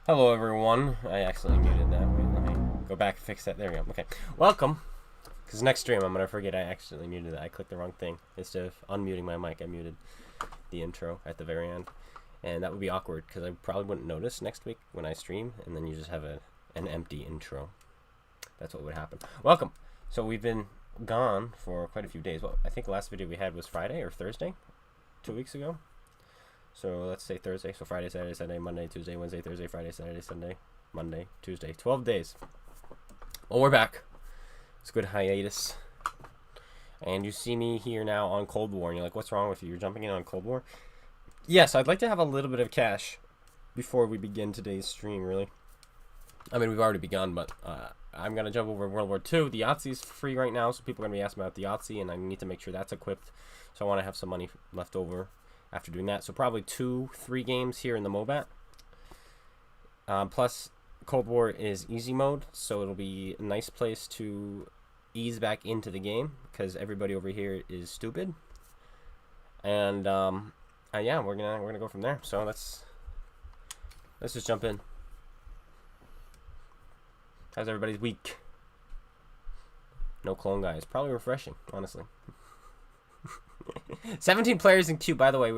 Hello everyone. I accidentally muted that. Wait, let me go back and fix that. There we go. Okay. Welcome. Because next stream I'm going to forget I accidentally muted that. I clicked the wrong thing. Instead of unmuting my mic, I muted the intro at the very end. And that would be awkward because I probably wouldn't notice next week when I stream. And then you just have an empty intro. That's what would happen. Welcome. So we've been gone for quite a few days. Well, I think the last video we had was Friday or Thursday? 2 weeks ago? So let's say Thursday. So Friday, Saturday, Sunday, Monday, Tuesday, Wednesday, Thursday, Friday, Saturday, Sunday, Monday, Tuesday. 12 days. Well, we're back. It's a good hiatus. And you see me here now on Cold War. And you're like, what's wrong with you? You're jumping in on Cold War? Yes, I'd like to have a little bit of cash before we begin today's stream, really. I mean, we've already begun, but I'm going to jump over World War II. The Yahtzee's free right now, so people are going to be asking about the Yahtzee, and I need to make sure that's equipped. So I want to have some money left over after doing that. So probably 2-3 games here in the MOBAT. Plus, Cold War is easy mode, so it'll be a nice place to ease back into the game because everybody over here is stupid. And yeah, we're gonna go from there. So let's just jump in. How's everybody's week? No clone guys. Probably refreshing, honestly. 17 players in queue. By the way,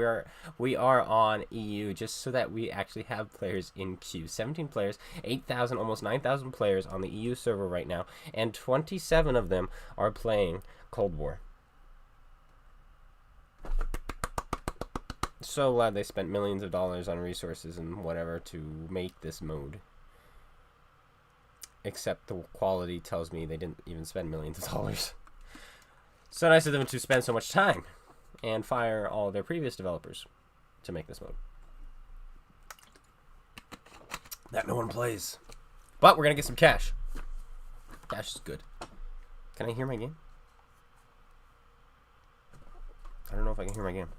we are on EU just so that we actually have players in queue. 17 players, 8,000, almost 9,000 players on the EU server right now, and 27 of them are playing Cold War. So glad they spent millions of dollars on resources and whatever to make this mode. Except the quality tells me they didn't even spend millions of dollars. So nice of them to spend so much time and fire all their previous developers to make this mode that no one plays. But we're gonna get some cash. Cash is good. Can I hear my game? I don't know if I can hear my game.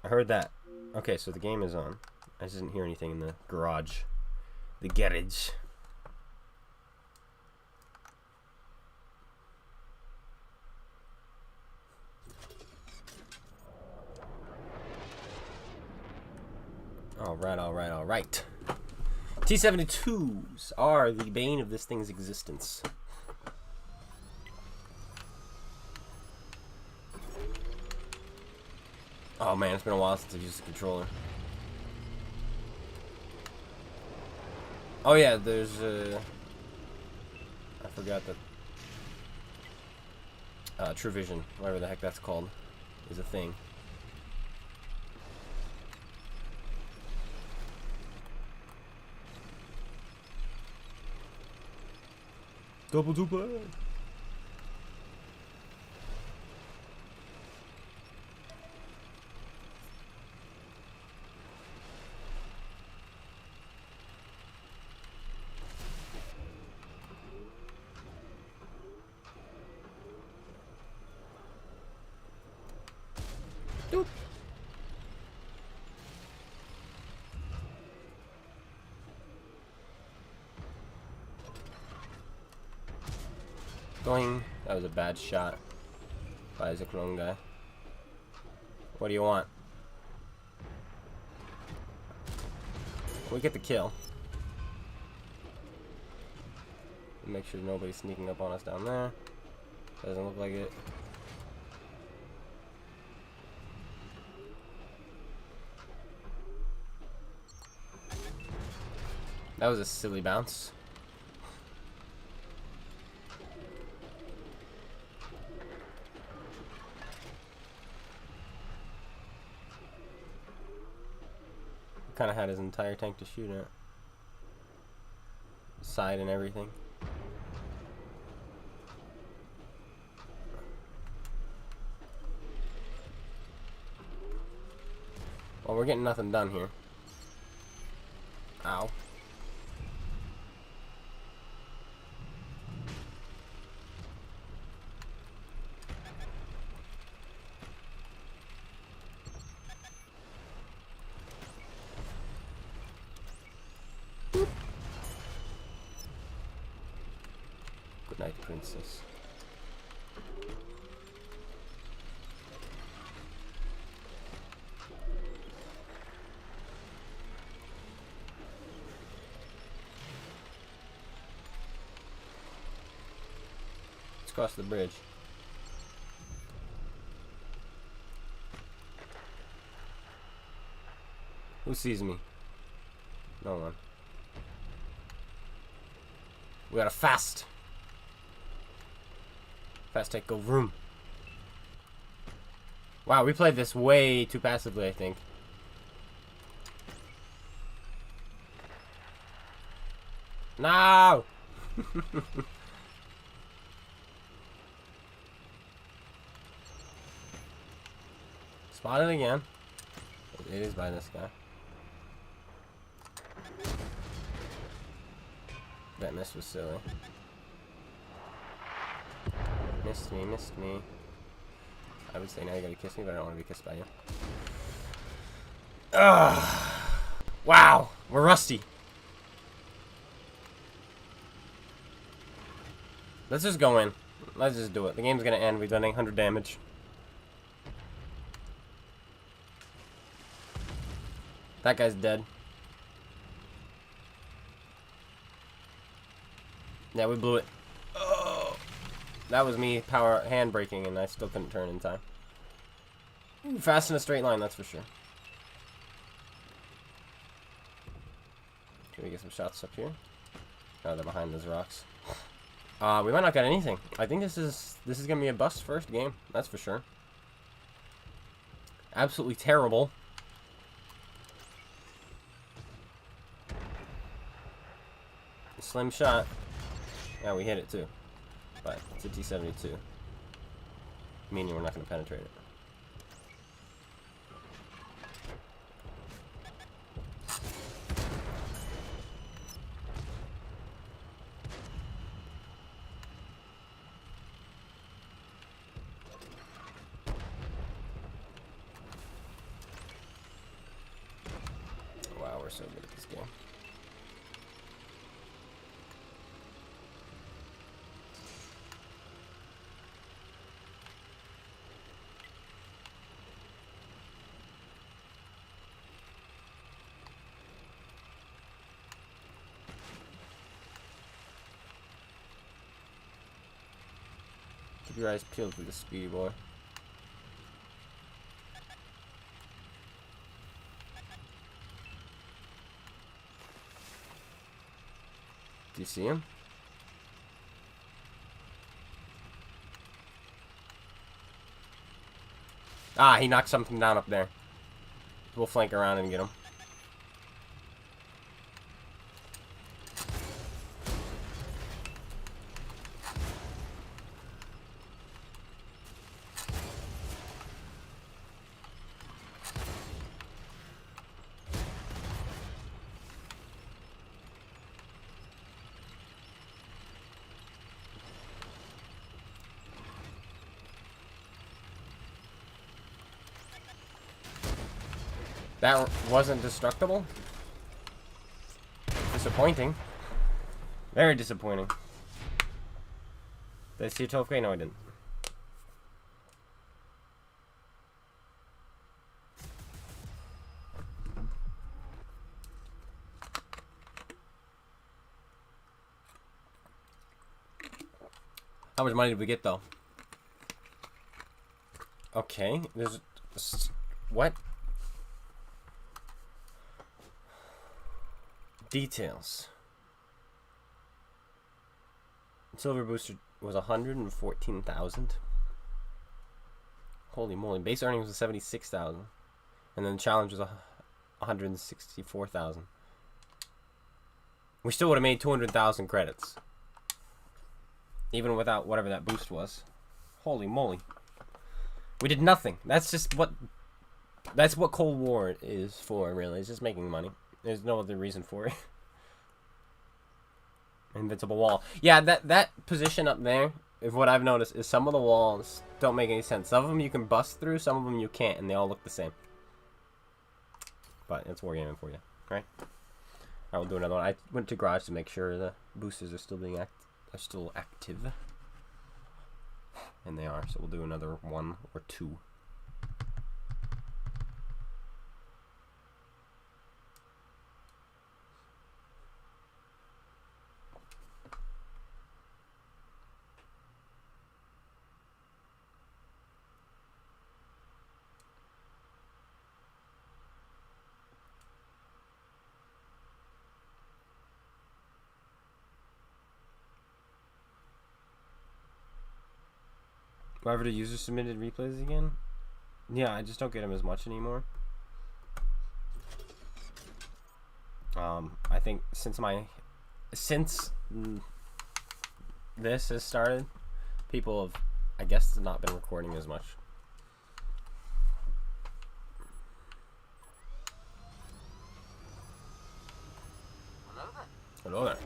I heard that. Okay, so the game is on. I just didn't hear anything in the garage. The garage. Alright. T-72s are the bane of this thing's existence. Oh man, it's been a while since I've used the controller. Oh yeah, there's I forgot that True Vision, whatever the heck that's called, is a thing. Double duper. Doop. Going. That was a bad shot by the clone guy. What do you want? We get the kill. Make sure nobody's sneaking up on us down there. Doesn't look like it. That was a silly bounce. Kind of had his entire tank to shoot at. Side and everything. Well, we're getting nothing done here. Ow. Good night, princess. Let's cross the bridge. Who sees me? No one. We gotta fast. Fast take, go vroom. Wow, we played this way too passively, I think. No! Spotted again. It is by this guy. That miss was silly. Missed me, missed me. I would say now you gotta kiss me, but I don't want to be kissed by you. Ugh. Wow, we're rusty. Let's just go in. Let's just do it. The game's gonna end. We've done 800 damage. That guy's dead. Yeah, we blew it. Oh, that was me hand braking, and I still couldn't turn in time. Ooh, fast in a straight line, that's for sure. Can we get some shots up here? Oh, they're behind those rocks. We might not get anything. I think this is gonna be a bust first game. That's for sure. Absolutely terrible. Slim shot. Yeah, we hit it too. But it's a T-72. Meaning we're not gonna penetrate it. Wow, we're so good at this game. Keep your eyes peeled for the speedy boy. Do you see him? Ah, he knocked something down up there. We'll flank around and get him. That wasn't destructible? Disappointing. Very disappointing. Did I see a 12K? No, I didn't. How much money did we get, though? Okay, there's... What? Details. Silver booster was 114,000. Holy moly! Base earnings was 76,000, and then the challenge was 164,000. We still would have made 200,000 credits, even without whatever that boost was. Holy moly! We did nothing. That's just what. That's what Cold War is for, really. It's just making money. There's no other reason for it. Invincible wall. Yeah, that position up there, if what I've noticed, is some of the walls don't make any sense. Some of them you can bust through, some of them you can't, and they all look the same. But it's wargaming for you, right? I will do another one. I went to garage to make sure the boosters are still active, and they are. So we'll do another one or two. Whatever the user submitted replays again? Yeah, I just don't get them as much anymore. I think since this has started, people have, I guess, not been recording as much. Hello there. Hello there.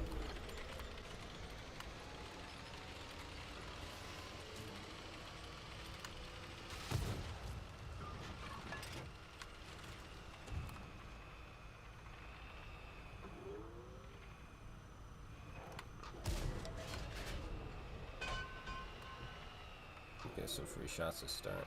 Okay, so free shots to start.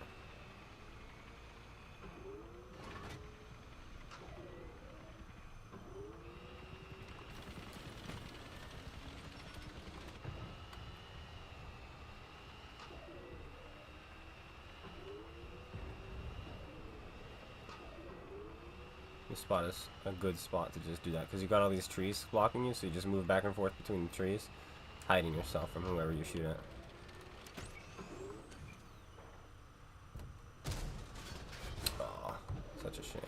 This spot is a good spot to just do that because you got all these trees blocking you, so you just move back and forth between the trees, hiding yourself from whoever you shoot at. Oh, such a shame.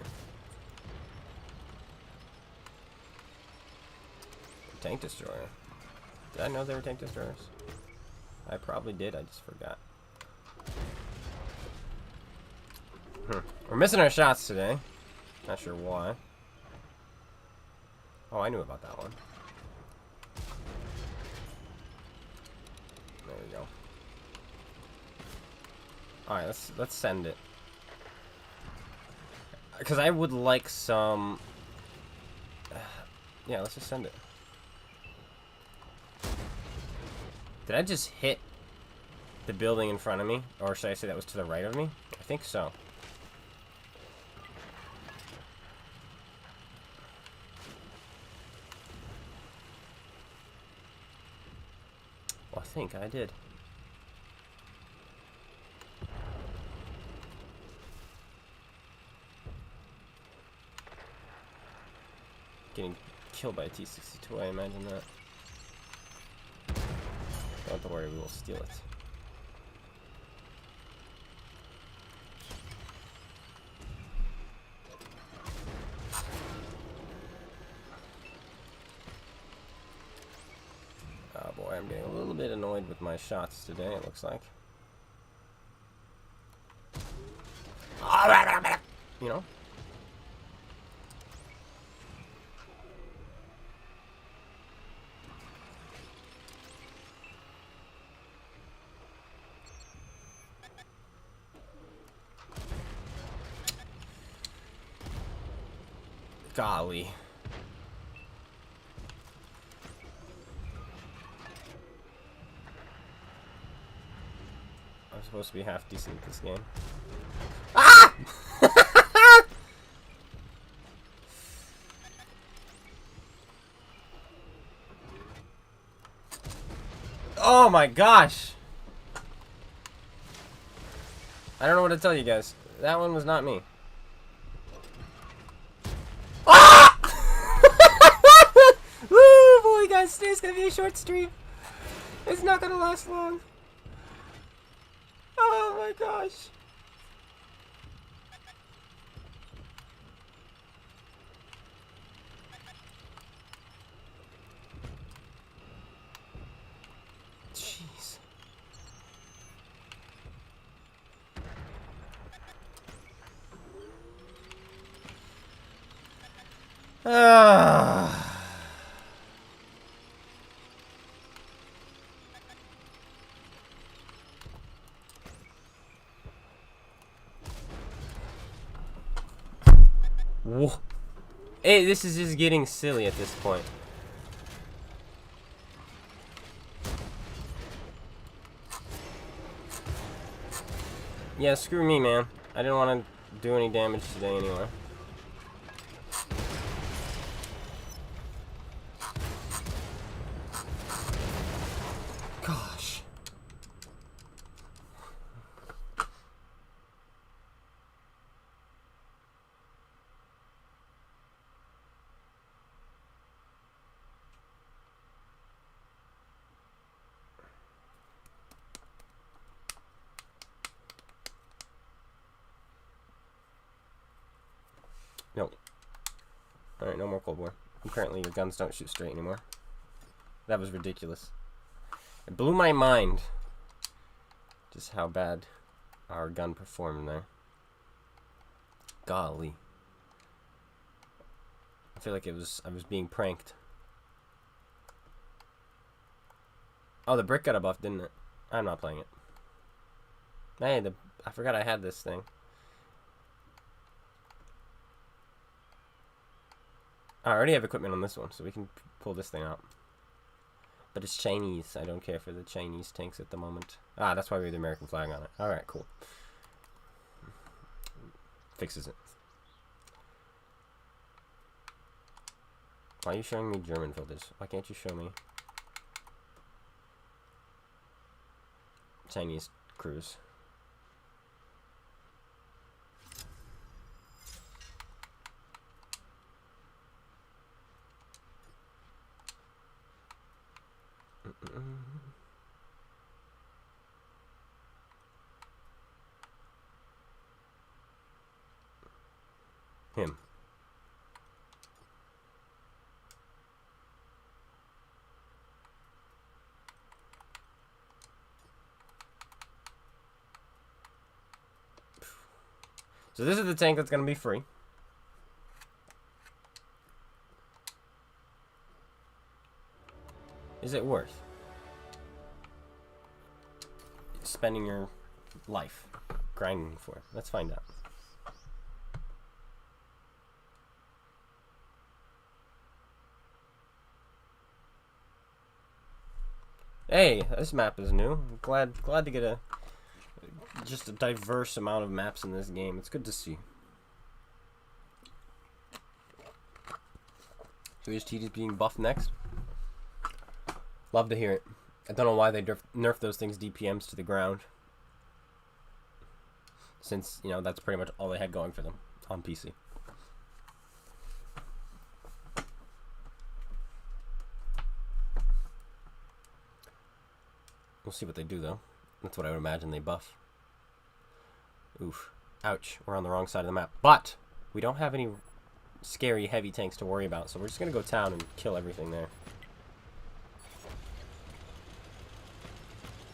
Tank destroyer. Did I know they were tank destroyers? I probably did, I just forgot. We're missing our shots today. Not sure why. Oh, I knew about that one. There we go. Alright, let's send it. Because I would like some... yeah, let's just send it. Did I just hit the building in front of me? Or should I say that was to the right of me? I think so. Well, I think I did. Getting killed by a T-62, I imagine that. Don't have to worry, we will steal it. Oh boy, I'm getting a little bit annoyed with my shots today, it looks like. You know? Golly. I'm supposed to be half decent at this game. Ah! Oh my gosh! I don't know what to tell you guys. That one was not me. Ah! Woo, boy, guys, today's gonna be a short stream. It's not gonna last long. Oh my gosh. Jeez. Ah. Whoa. Hey, this is just getting silly at this point. Yeah, screw me, man. I didn't want to do any damage today anyway. Gosh. Nope. Alright, no more Cold War. Apparently your guns don't shoot straight anymore. That was ridiculous. It blew my mind just how bad our gun performed there. Golly. I feel like I was being pranked. Oh, the brick got a buff, didn't it? I'm not playing it. Hey, I forgot I had this thing. I already have equipment on this one, so we can pull this thing out. But it's Chinese. I don't care for the Chinese tanks at the moment. Ah, that's why we have the American flag on it. Alright, cool. Fixes it. Why are you showing me German filters? Why can't you show me Chinese crews? Him. So this is the tank that's going to be free. Is it worth spending your life grinding for it? Let's find out. Hey, this map is new. I'm glad to get just a diverse amount of maps in this game. It's good to see. So HT is being buffed next. Love to hear it. I don't know why they nerfed those things DPMs to the ground. Since, you know, that's pretty much all they had going for them on PC. We'll see what they do, though. That's what I would imagine they buff. Oof. Ouch. We're on the wrong side of the map. But we don't have any scary heavy tanks to worry about, so we're just going to go town and kill everything there.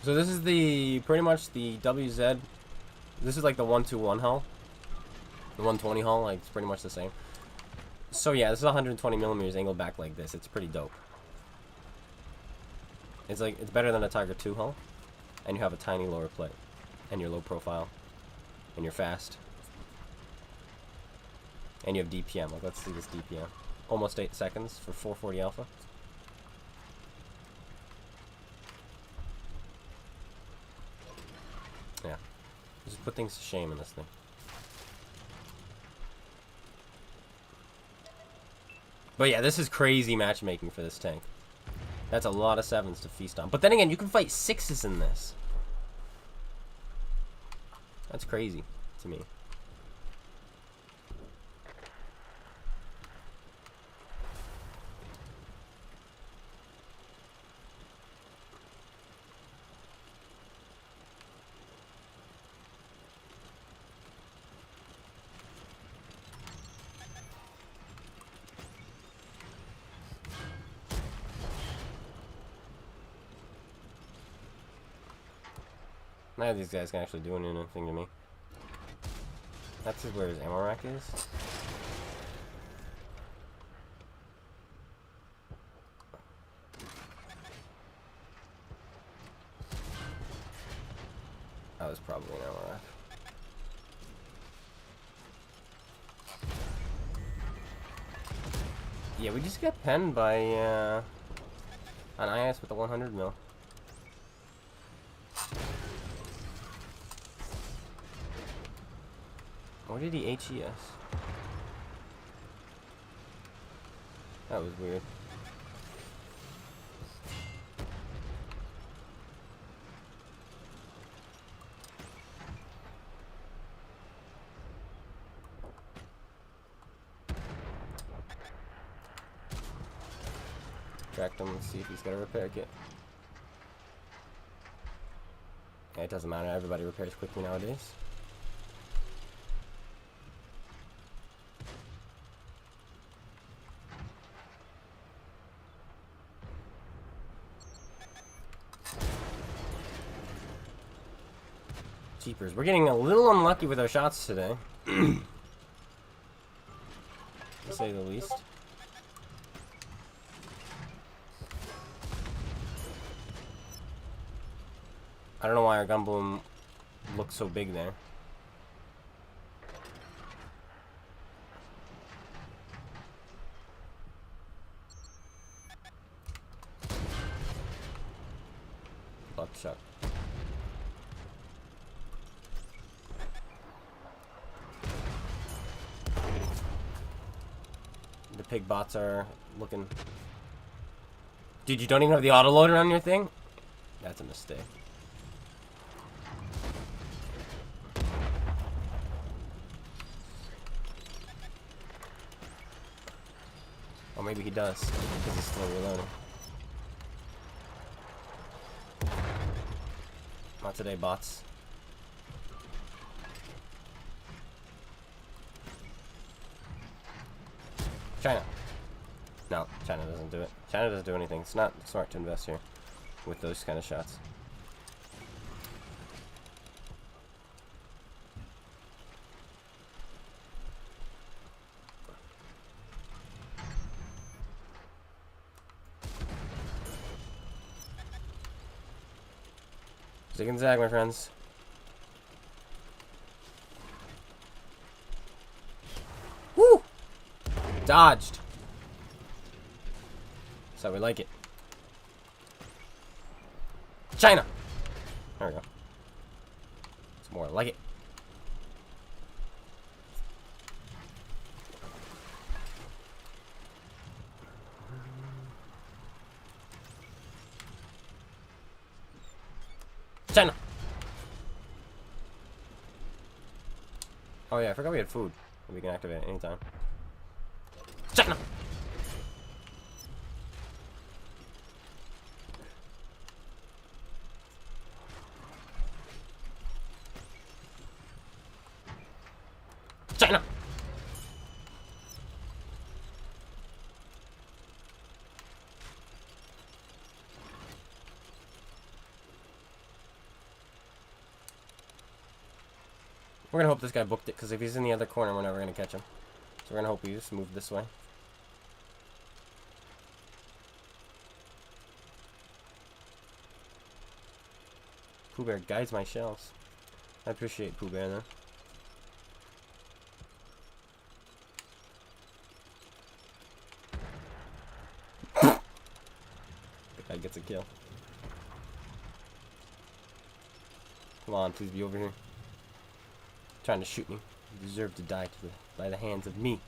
So this is pretty much the WZ. This is like the 121 hull. The 120 hull, like, it's pretty much the same. So yeah, this is 120 millimeters angled back like this. It's pretty dope. It's like, it's better than a Tiger 2 hull. And you have a tiny lower plate. And you're low profile. And you're fast. And you have DPM. Like, let's see this DPM. Almost 8 seconds for 440 alpha. Yeah. Just put things to shame in this thing. But yeah, this is crazy matchmaking for this tank. That's a lot of 7s to feast on. But then again, you can fight 6s in this. That's crazy to me. None of these guys can actually do anything to me. That's where his ammo rack is. That was probably an ammo rack. Yeah, we just got penned by an IS with a 100 mil. Where did he HES? That was weird. Track him and see if he's got a repair kit. Yeah, it doesn't matter, everybody repairs quickly nowadays. Jeepers. We're getting a little unlucky with our shots today. To say the least. I don't know why our gun boom looks so big there. Buckshot. The pig bots are looking. Dude, you don't even have the autoloader on your thing? That's a mistake. Or maybe he does, because he's still reloading. Not today, bots. China. No, China doesn't do it. China doesn't do anything. It's not smart to invest here with those kind of shots. Zig and zag, my friends. Woo! Dodged. That's how we like it. China! There we go. It's more like it. China! Oh yeah, I forgot we had food that we can activate at any time. China! China! We're gonna hope this guy booked it, because if he's in the other corner, we're never gonna catch him. So we're gonna hope he just moved this way. Pooh Bear guides my shells. I appreciate Pooh Bear, though. The guy gets a kill. Come on, please be over here. Trying to shoot me. You deserve to die by the hands of me.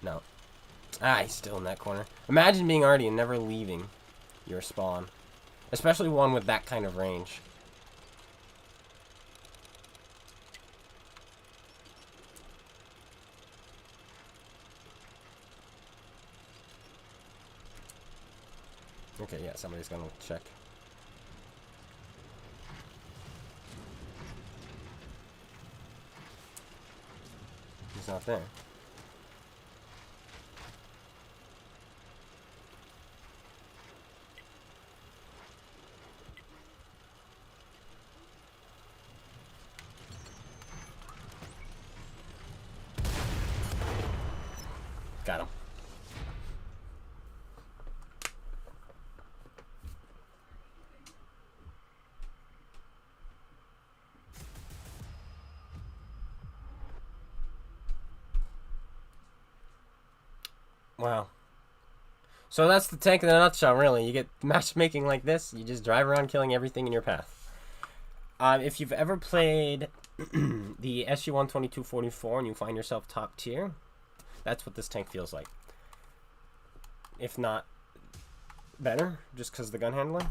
No. Ah, he's still in that corner. Imagine being Artie and never leaving your spawn. Especially one with that kind of range. Okay, yeah, somebody's gonna check. He's not there. Got him. Wow. So that's the tank in a nutshell, really. You get matchmaking like this, you just drive around killing everything in your path. If you've ever played the SG-122-44 and you find yourself top tier, that's what this tank feels like. If not better, just because of the gun handling.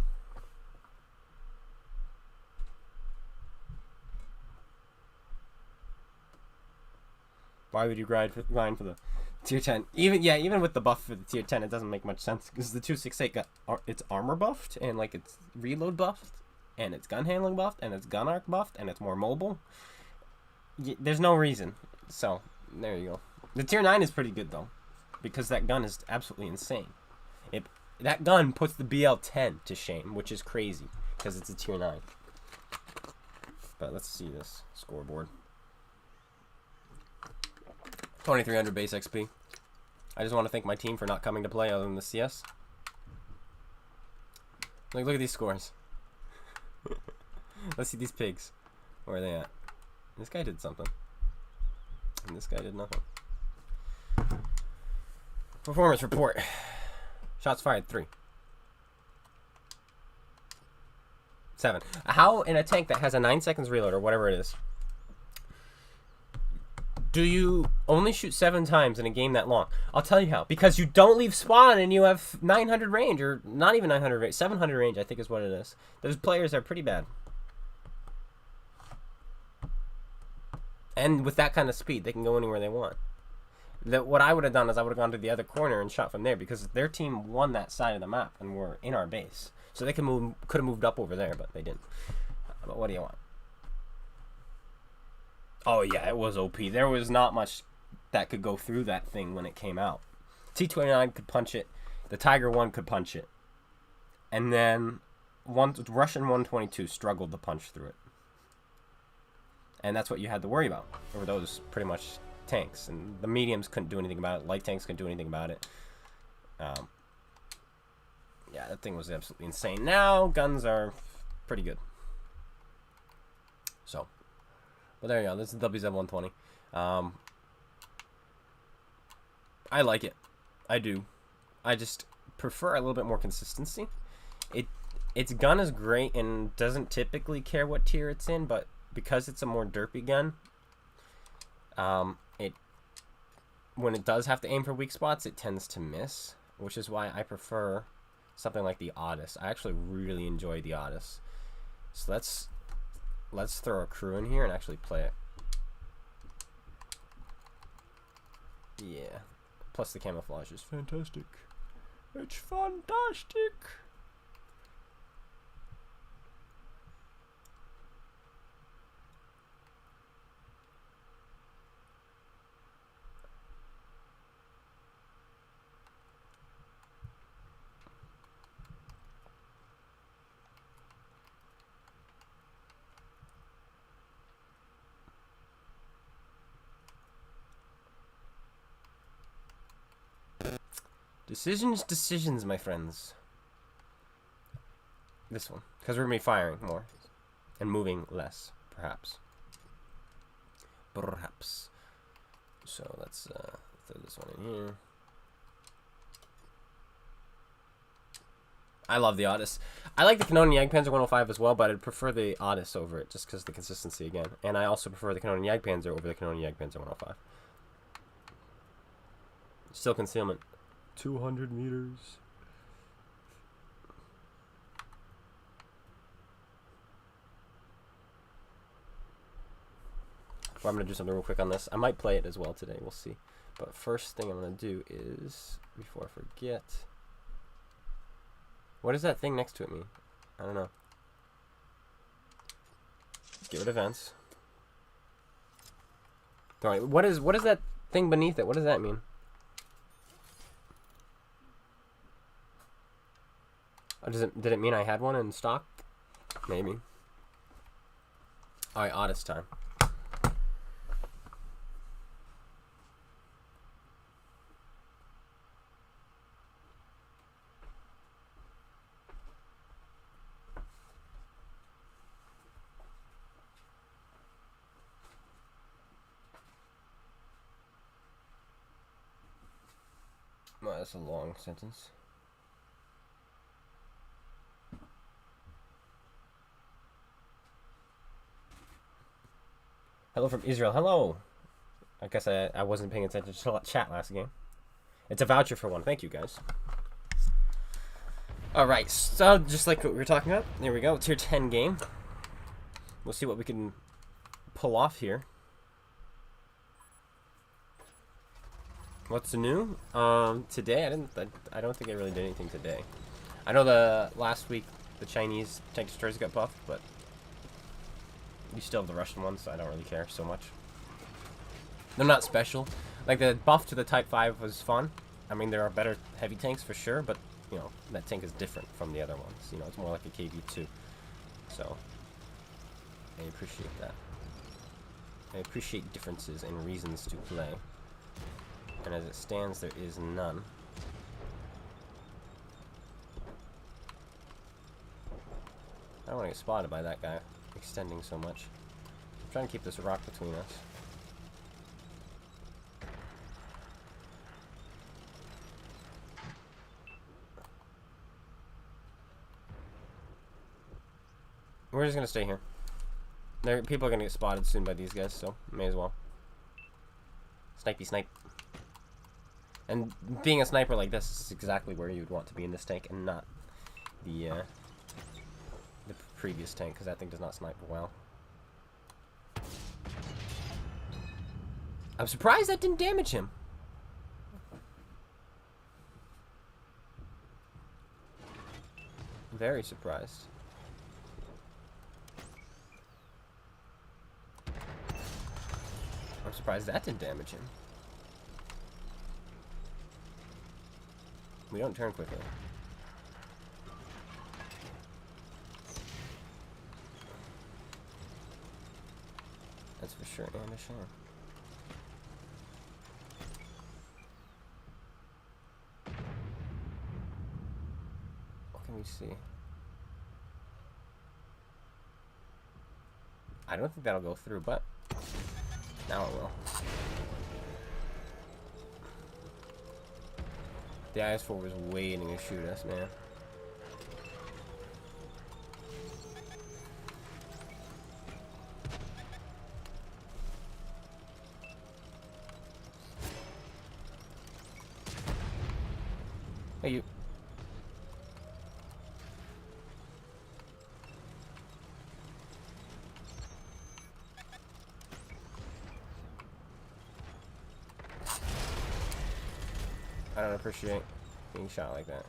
Why would you grind for the tier 10? Even with the buff for the tier 10, it doesn't make much sense because the 268 got its armor buffed and like its reload buffed and its gun handling buffed and its gun arc buffed and it's more mobile. There's no reason. So there you go. The tier 9 is pretty good though because that gun is absolutely insane. That gun puts the BL10 to shame, which is crazy because it's a tier 9. But let's see this scoreboard. 2300 base XP. I just want to thank my team for not coming to play other than the CS. Like, look at these scores. Let's see these pigs. Where are they at? This guy did something. And this guy did nothing. Performance report. Shots fired, 3. 7. How in a tank that has a 9 seconds reload or whatever it is, do you only shoot 7 times in a game that long? I'll tell you how. Because you don't leave spawn and you have 900 range, or not even 900 range, 700 range I think is what it is. Those players are pretty bad. And with that kind of speed, they can go anywhere they want. What I would have done is I would have gone to the other corner and shot from there, because their team won that side of the map and were in our base. So they could have moved up over there, but they didn't. But what do you want? Oh yeah, it was OP. There was not much that could go through that thing when it came out. T-29 could punch it. The Tiger 1 could punch it. And then Russian 122 struggled to punch through it. And that's what you had to worry about over those pretty much tanks. And the mediums couldn't do anything about it. Light tanks couldn't do anything about it. Yeah, that thing was absolutely insane. Now, guns are pretty good. So, but there you go. This is WZ-120. I like it. I do. I just prefer a little bit more consistency. Its gun is great and doesn't typically care what tier it's in, but because it's a more derpy gun, when it does have to aim for weak spots, it tends to miss, which is why I prefer something like the Otis. I actually really enjoy the Otis. So let's throw a crew in here and actually play it. Yeah. Plus the camouflage is fantastic. It's fantastic. Decisions, my friends. This one. Because we're going to be firing more. And moving less, perhaps. Perhaps. So let's throw this one in here. I love the Otis. I like the Canonian Jagdpanzer 105 as well, but I'd prefer the Otis over it, just because of the consistency again. And I also prefer the Canonian Jagdpanzer over the Canonian Jagdpanzer 105. Still concealment. 200 meters. Well, I'm going to do something real quick on this. I might play it as well today. We'll see. But first thing I'm going to do is, before I forget, what is that thing next to it mean? I don't know. Get rid of vents. What is that thing beneath it? What does that mean? Oh, did it mean I had one in stock? Maybe. Alright, Otis time. Well, that's a long sentence. Hello from Israel. Hello. I guess I wasn't paying attention to chat last game. It's a voucher for one. Thank you, guys. Alright, so just like what we were talking about, there we go. Tier 10 game. We'll see what we can pull off here. What's new? Today, I don't think I really did anything today. I know the last week the Chinese tank destroyers got buffed, but you still have the Russian ones, so I don't really care so much. They're not special. Like, the buff to the Type 5 was fun. I mean, there are better heavy tanks for sure, but, you know, that tank is different from the other ones. You know, it's more like a KV-2. So, I appreciate that. I appreciate differences and reasons to play. And as it stands, there is none. I don't want to get spotted by that guy extending so much. I'm trying to keep this rock between us. We're just gonna stay here. People are gonna get spotted soon by these guys, so may as well. Snipey snipe. And being a sniper like this is exactly where you'd want to be in this tank, and not the previous tank, because that thing does not snipe well. I'm surprised that didn't damage him. Very surprised. I'm surprised that didn't damage him. We don't turn quickly. That's for sure, and a shame. What can we see? I don't think that'll go through, but now it will. The IS-4 was waiting to shoot us, man. Hey, you. I don't appreciate being shot like that.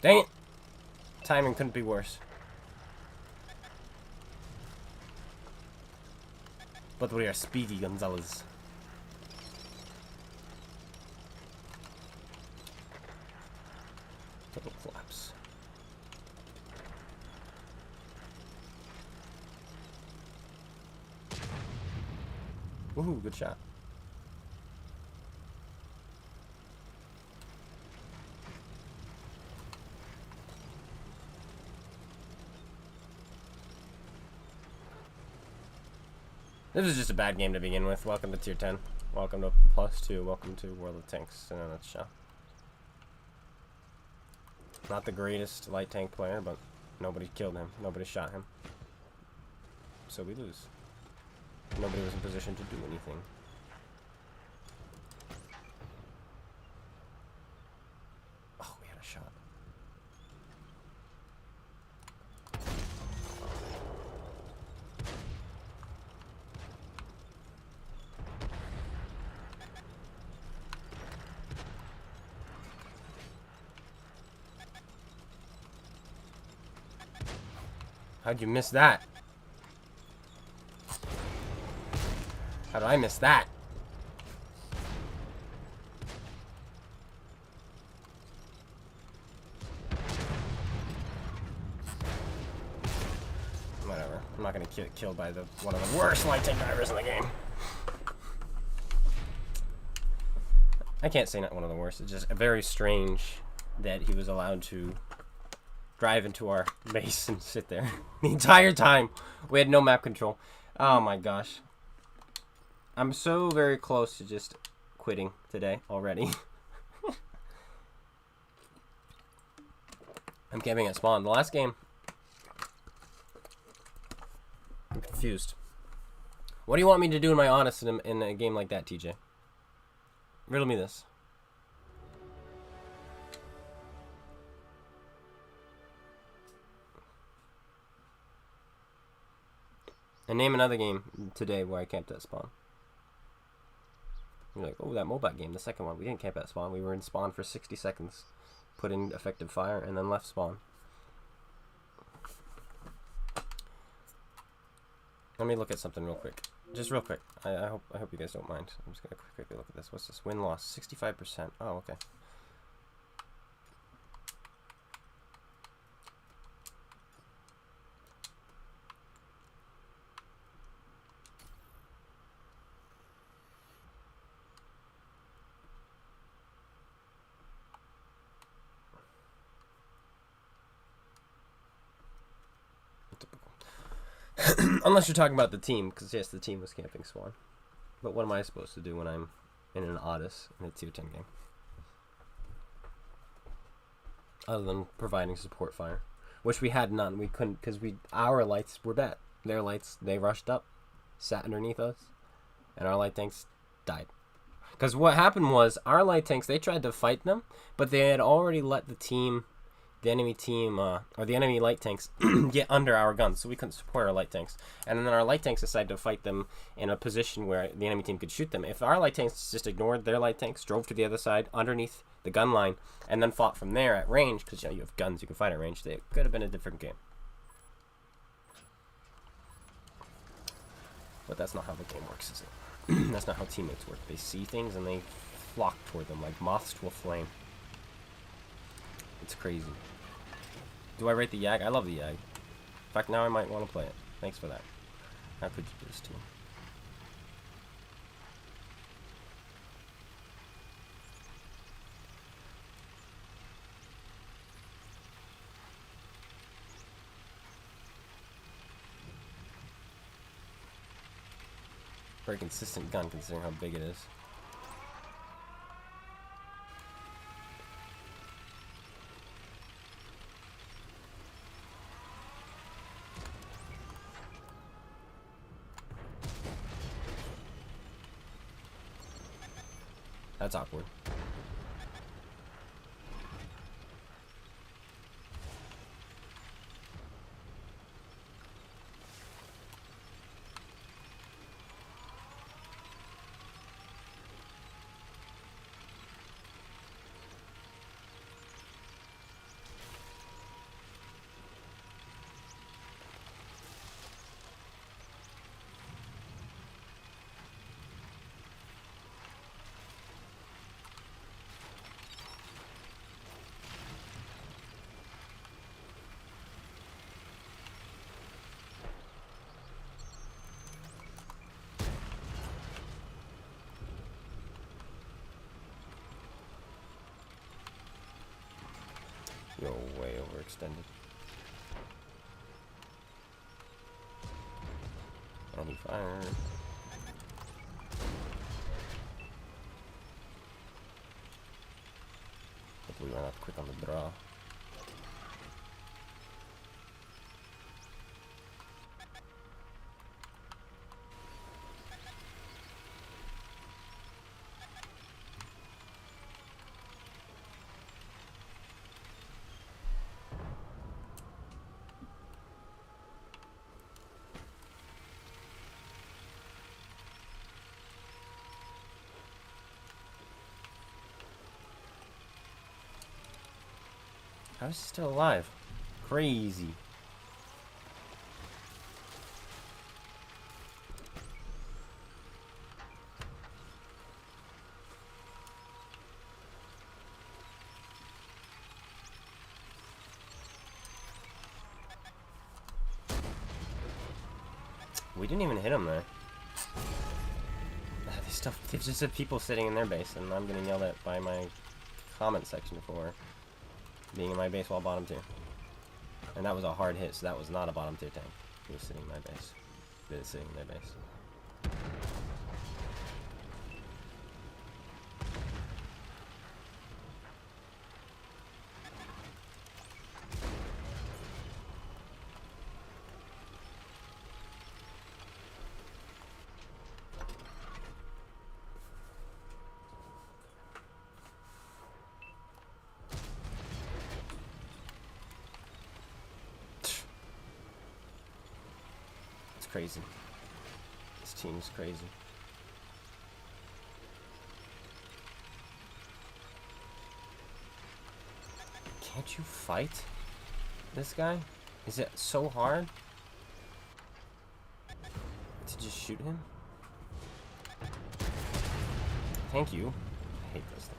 Dang it! Timing couldn't be worse. But we are speedy, Gonzalez. Total collapse. Woohoo, good shot. This is just a bad game to begin with. Welcome to Tier 10. Welcome to +2. Welcome to World of Tanks in a nutshell. Not the greatest light tank player, but nobody killed him. Nobody shot him. So we lose. Nobody was in position to do anything. Oh, we had a shot. How'd you miss that? How did I miss that? Whatever. I'm not gonna get killed by one of the worst light tank drivers in the game. I can't say not one of the worst. It's just very strange that he was allowed to drive into our base and sit there the entire time. We had no map control. Oh my gosh. I'm so very close to just quitting today already. I'm camping at spawn. The last game, I'm confused. What do you want me to do in my honest in a game like that, TJ? Riddle me this. And name another game today where I camped at spawn. You're like, oh, that mobile game, the second one. We didn't camp at spawn. We were in spawn for 60 seconds. Put in effective fire and then left spawn. Let me look at something real quick. Just real quick. I hope you guys don't mind. I'm just gonna quickly look at this. What's this? Win-loss 65%. Oh, okay. Unless you're talking about the team, because yes, the team was camping spawn. But what am I supposed to do when I'm in an Odyssey in a tier 10 game? Other than providing support fire, which we had none. We couldn't, because our lights were bad. Their lights, they rushed up, sat underneath us, and our light tanks died. Because what happened was our light tanks, they tried to fight them, but they had already let the enemy team, or the enemy light tanks get under our guns, so we couldn't support our light tanks. And then our light tanks decided to fight them in a position where the enemy team could shoot them. If our light tanks just ignored their light tanks, drove to the other side, underneath the gun line, and then fought from there at range, because you have guns, you can fight at range, it could have been a different game. But that's not how the game works, is it? That's not how teammates work. They see things and they flock toward them like moths to a flame. It's crazy. Do I rate the YAG? I love the YAG. In fact, now I might want to play it. Thanks for that. How could you do this to me? Very consistent gun considering how big it is. That's awkward. You're way overextended. And he fired. Hopefully we're not quick on the draw. How is he still alive? Crazy. We didn't even hit him there. There's just people sitting in their base, and I'm getting yelled at by my comment section for being in my base while bottom tier. And that was a hard hit, so that was not a bottom tier tank. He was sitting in my base. He was sitting in their base. crazy. This team is crazy. Can't you fight this guy? Is it so hard to just shoot him? Thank you. I hate those things.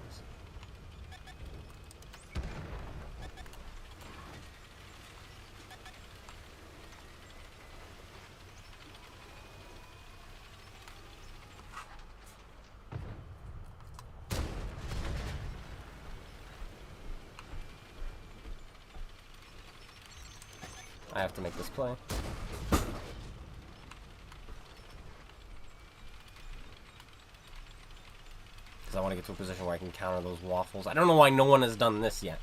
I have to make this play. Because I want to get to a position where I can counter those waffles. I don't know why no one has done this yet.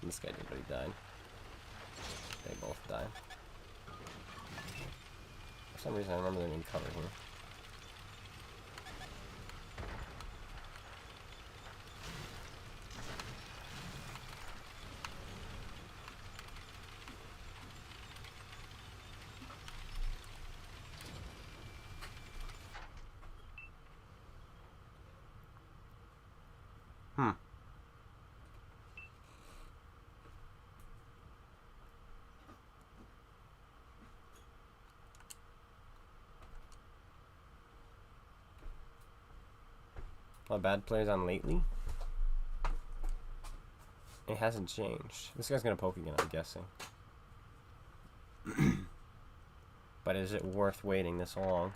This guy did, but he died. They both died. For some reason, I remember them in cover here. A bad players on lately? It hasn't changed. This guy's gonna poke again, I'm guessing. But is it worth waiting this long?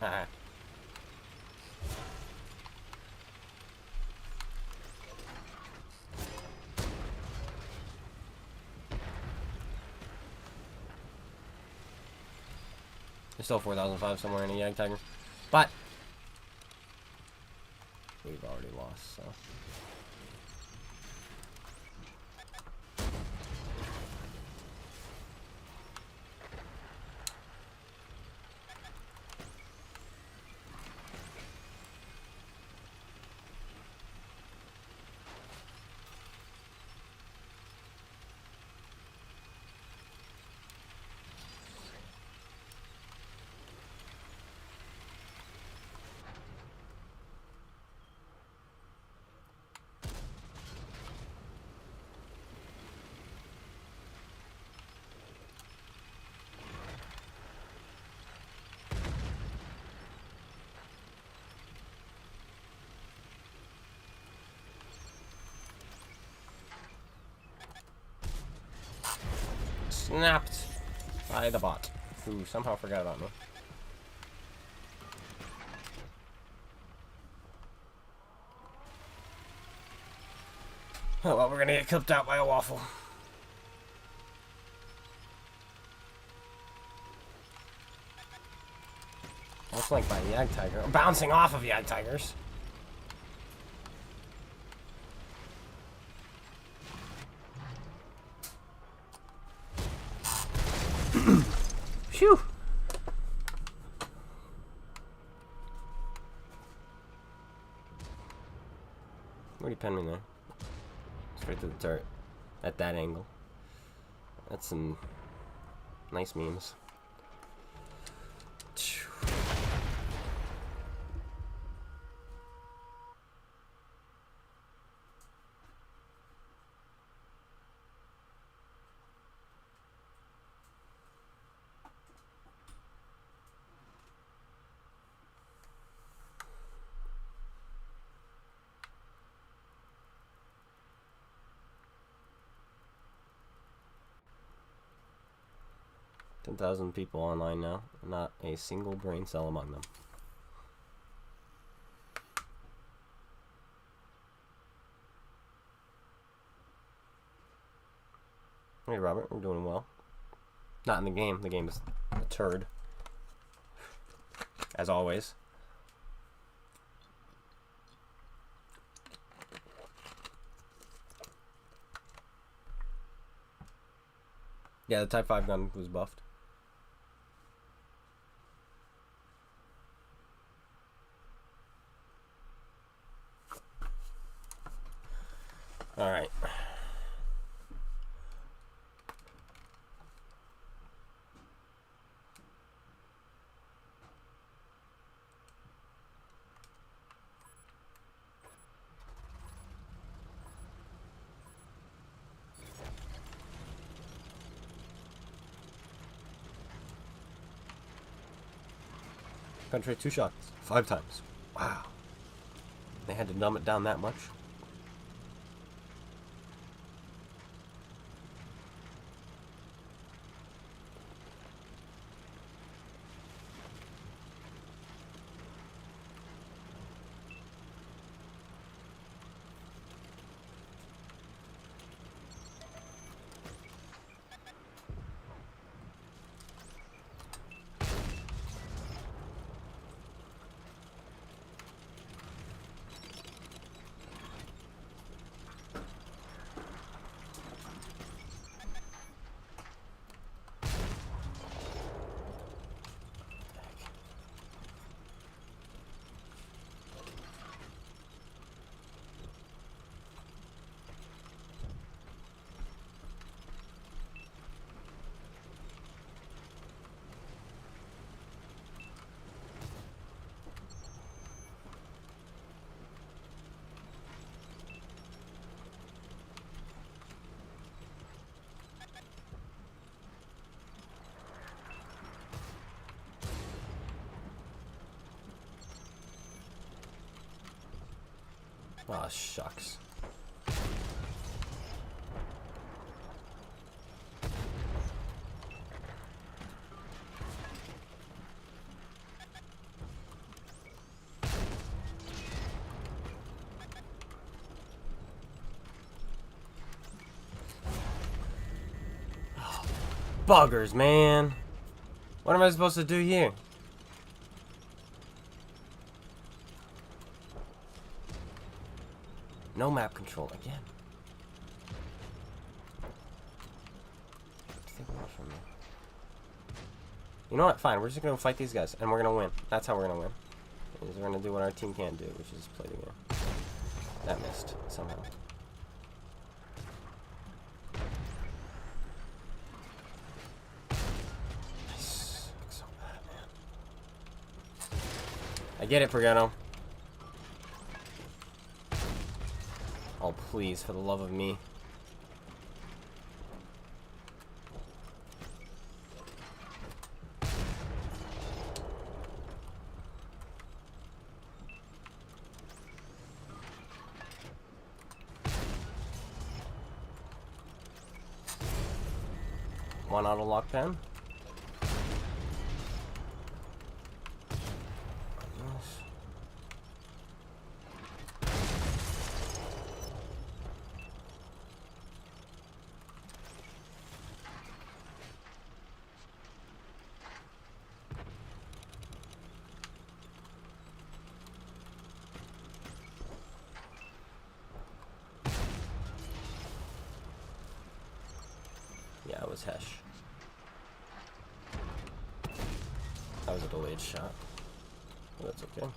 Ah. There's still 4,005 somewhere in a Yag Tiger. But we've already lost, so. Snapped by the bot, who somehow forgot about me. Oh well, we're gonna get clipped out by a waffle. I'm flanked by a Yag Tiger. I'm bouncing off of Yag Tigers. Phew! Where'd he pen me there? Straight to the turret. At that angle. That's some nice memes. 10,000 people online now. Not a single brain cell among them. Hey Robert, we're doing well. Not in the game. The game is a turd. As always. Yeah, the Type 5 gun was buffed. Penetrate 2 shots. 5 times. Wow. They had to dumb it down that much. Aw, shucks. Oh, buggers, man. What am I supposed to do here? No map control again. You know what? Fine. We're just gonna fight these guys, and we're gonna win. That's how we're gonna win. Is we're gonna do what our team can't do, which is play the game. That missed somehow. Nice. So bad, man. I get it, Pergano. Oh, please, for the love of me. One auto lock pen. Yeah, it was Hesh. That was a delayed shot. But that's okay.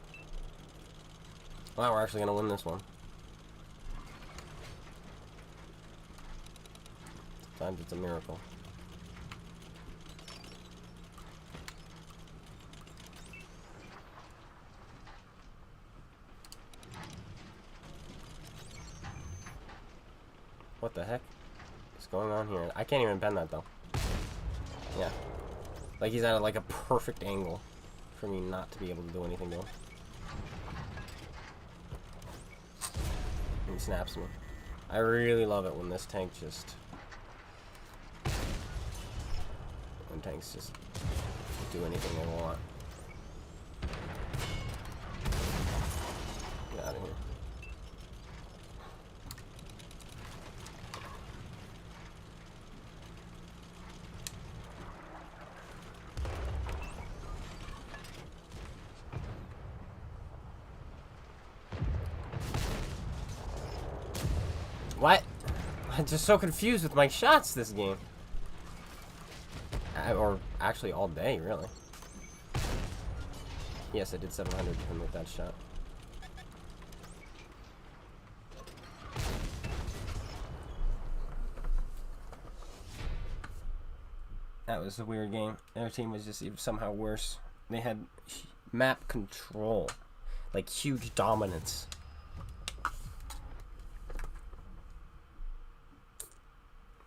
Well, we're actually gonna win this one. Sometimes it's a miracle. What the heck is going on here? I can't even bend that though. Yeah. Like he's at like a perfect angle for me not to be able to do anything to him. He snaps me. I really love it when this tank just... When tanks just do anything they want. Get out of here. What? I'm just so confused with my shots this game. Or actually all day, really. Yes, I did 700 to him with that shot. That was a weird game. Their team was just somehow worse. They had map control. Like huge dominance.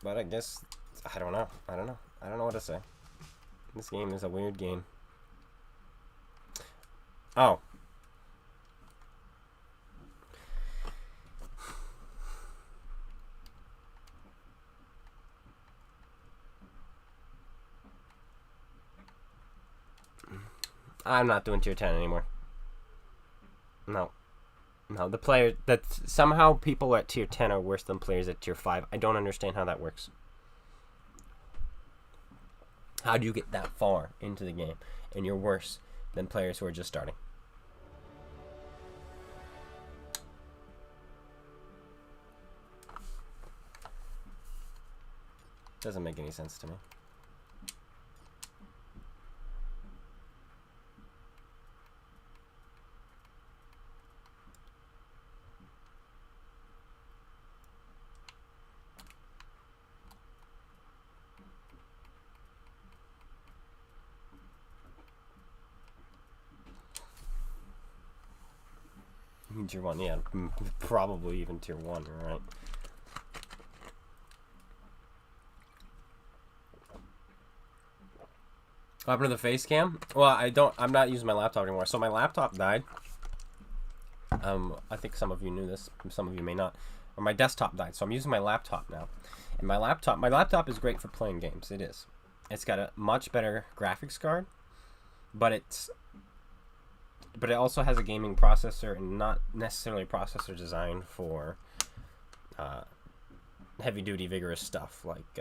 But I guess, I don't know. I don't know what to say. This game is a weird game. Oh. I'm not doing tier 10 anymore. No. No, the player that somehow people at tier 10 are worse than players at tier 5. I don't understand how that works. How do you get that far into the game and you're worse than players who are just starting? Doesn't make any sense to me. Tier 1, yeah, probably even tier 1, right? What happened to the face cam? Well, I'm not using my laptop anymore. So my laptop died. I think some of you knew this, some of you may not. Or my desktop died, so I'm using my laptop now. And my laptop is great for playing games. It is. It's got a much better graphics card, but it also has a gaming processor and not necessarily a processor designed for heavy-duty, vigorous stuff like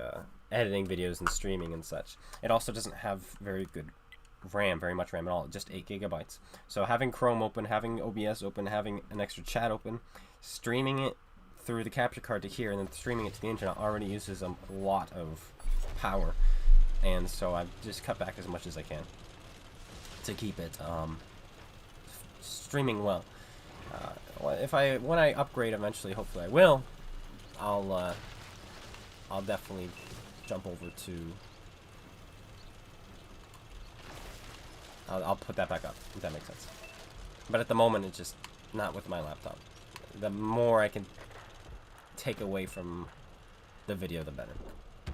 editing videos and streaming and such. It also doesn't have very good RAM, very much RAM at all, just 8 gigabytes. So having Chrome open, having OBS open, having an extra chat open, streaming it through the capture card to here, and then streaming it to the internet already uses a lot of power. And so I've just cut back as much as I can to keep it streaming well. When I upgrade eventually, hopefully I will, I'll definitely jump over to. I'll put that back up, if that makes sense. But at the moment, it's just not with my laptop. The more I can take away from the video, the better,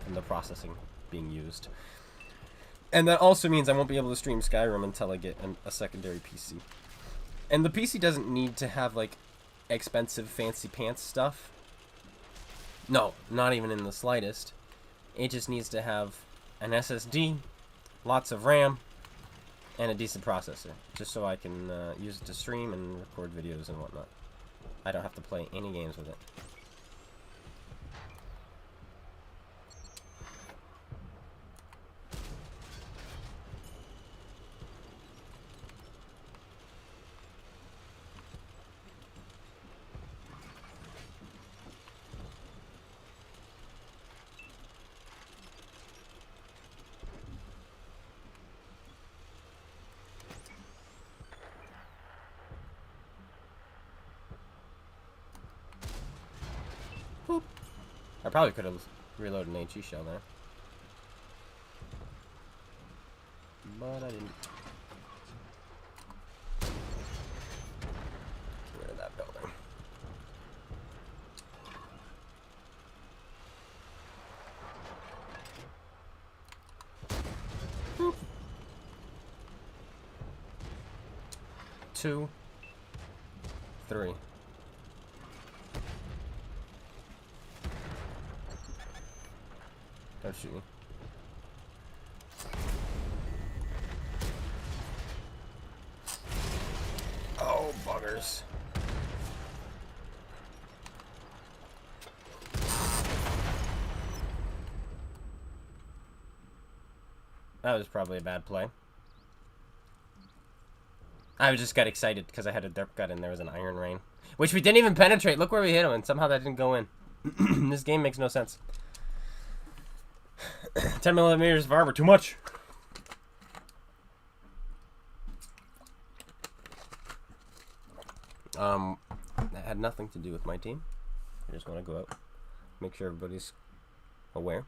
from the processing being used. And that also means I won't be able to stream Skyrim until I get a secondary PC. And the PC doesn't need to have, like, expensive fancy pants stuff. No, not even in the slightest. It just needs to have an SSD, lots of RAM, and a decent processor, just so I can use it to stream and record videos and whatnot. I don't have to play any games with it. Boop. I probably could have reloaded an HE shell there, but I didn't. Get rid of that building. Boop. 2, 3. Don't shoot me. Oh, buggers. That was probably a bad play. I just got excited because I had a derp gun and there was an iron rain, which we didn't even penetrate. Look where we hit him, and somehow that didn't go in. This game makes no sense. 10 millimeters of armor, too much. That had nothing to do with my team. I just want to go out, make sure everybody's aware.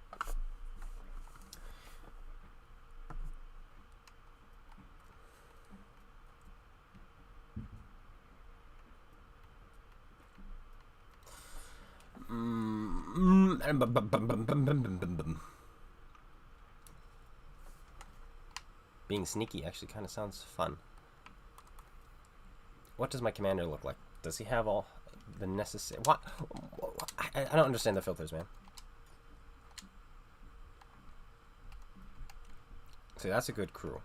Being sneaky actually kind of sounds fun. what does my commander look like? Does he have all the necessary... What? I don't understand the filters, man. See, that's a good crew.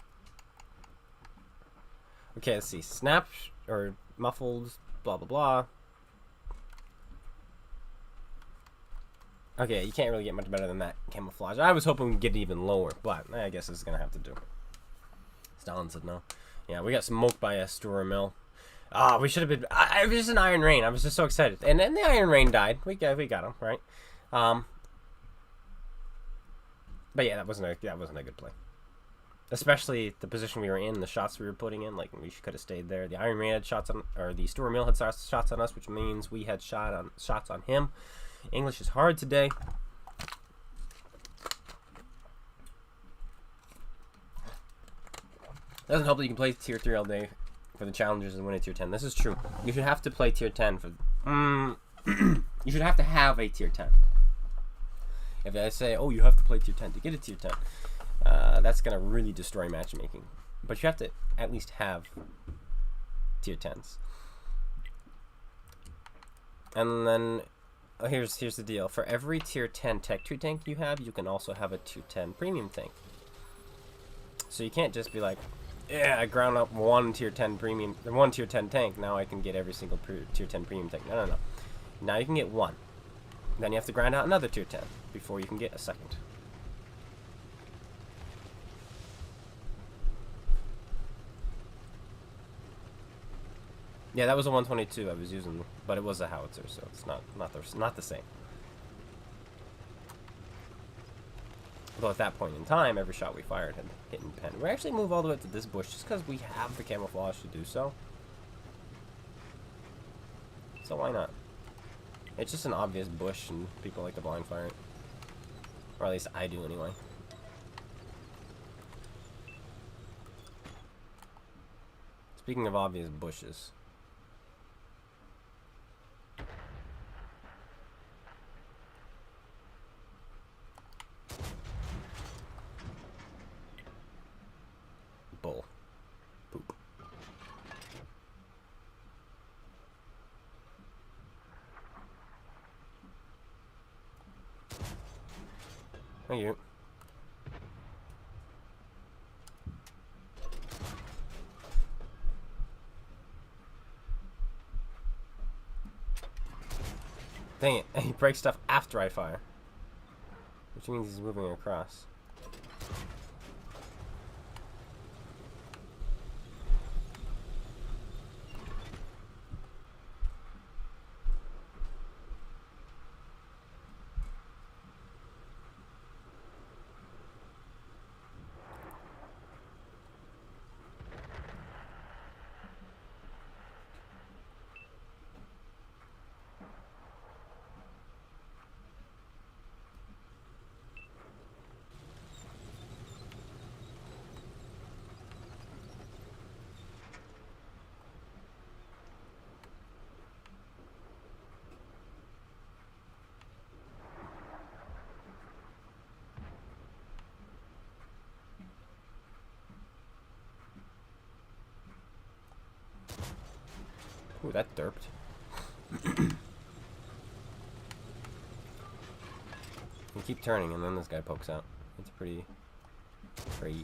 Okay, let's see. Snap or muffled, blah, blah, blah. Okay, you can't really get much better than that camouflage. I was hoping we'd get it even lower, but I guess it's going to have to do. Stalin said no. Yeah, we got smoked by a Stura Mill. Ah, we should have been... it was just an Iron Rain. I was just so excited. And then the Iron Rain died. We got him, right? But yeah, that wasn't a good play. Especially the position we were in, the shots we were putting in. Like, we could have stayed there. The Iron Rain had shots on... Or the Stura Mill had shots on us, which means we had shots on him. English is hard today. Doesn't help that you can play tier 3 all day for the challengers and win a tier 10. This is true. You should have to play tier 10 for... you should have to have a tier 10. If I say, oh, you have to play tier 10 to get a tier 10, that's going to really destroy matchmaking. But you have to at least have tier 10s. And then... here's the deal. For every tier 10 tech 2 tank you have, you can also have a tier 10 premium tank. So you can't just be like, yeah, I ground up one tier 10 tank. Now I can get every single tier 10 premium tank. No. Now you can get one. Then you have to grind out another tier 10 before you can get a second. Yeah, that was a 122 I was using, but it was a howitzer, so it's not the same. Although at that point in time, every shot we fired had hit and pen. We actually move all the way up to this bush just because we have the camouflage to do so. So why not? It's just an obvious bush, and people like to blind fire it. Or at least I do anyway. Speaking of obvious bushes. Bull. Poop. Thank you. Dang it, he breaks stuff after I fire. Which means he's moving across. Ooh, that derped. You keep turning and then this guy pokes out. It's pretty crazy.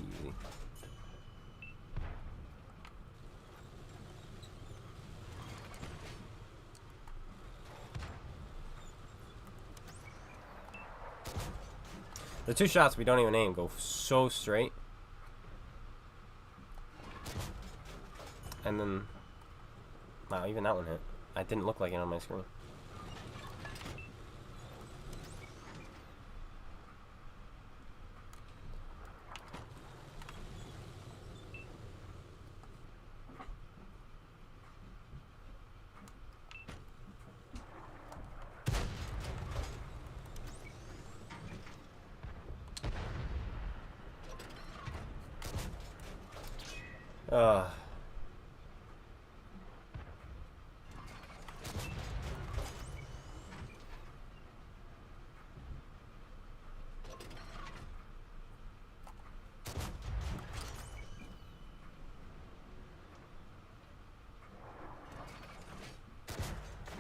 The two shots we don't even aim go so straight. And then... Wow, even that one hit. I didn't look like it on my screen.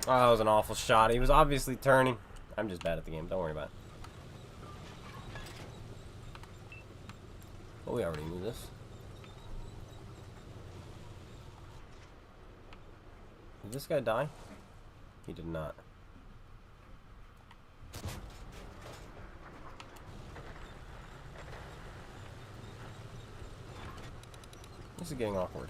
Oh, that was an awful shot. He was obviously turning. I'm just bad at the game. Don't worry about it. Well, we already knew this. Did this guy die? He did not. This is getting awkward.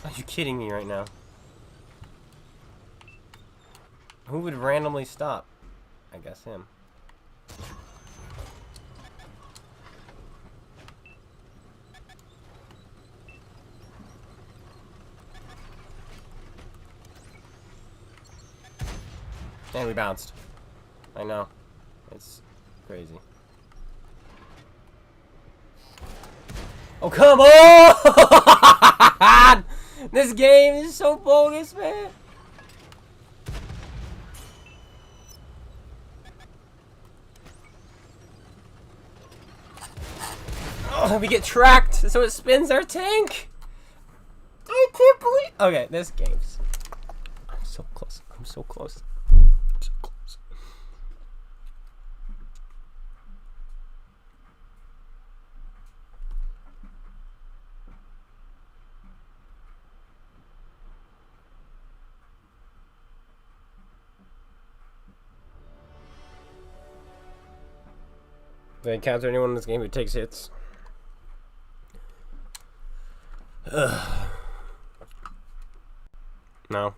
Are you kidding me right now? Who would randomly stop? I guess him. And we bounced. I know. It's crazy. Oh, come on! This game is so bogus, man. Oh, we get tracked, so it spins our tank. I can't believe. Okay, this game's. I'm so close. I'm so close. So close. Do I encounter anyone in this game who takes hits? Ugh. No.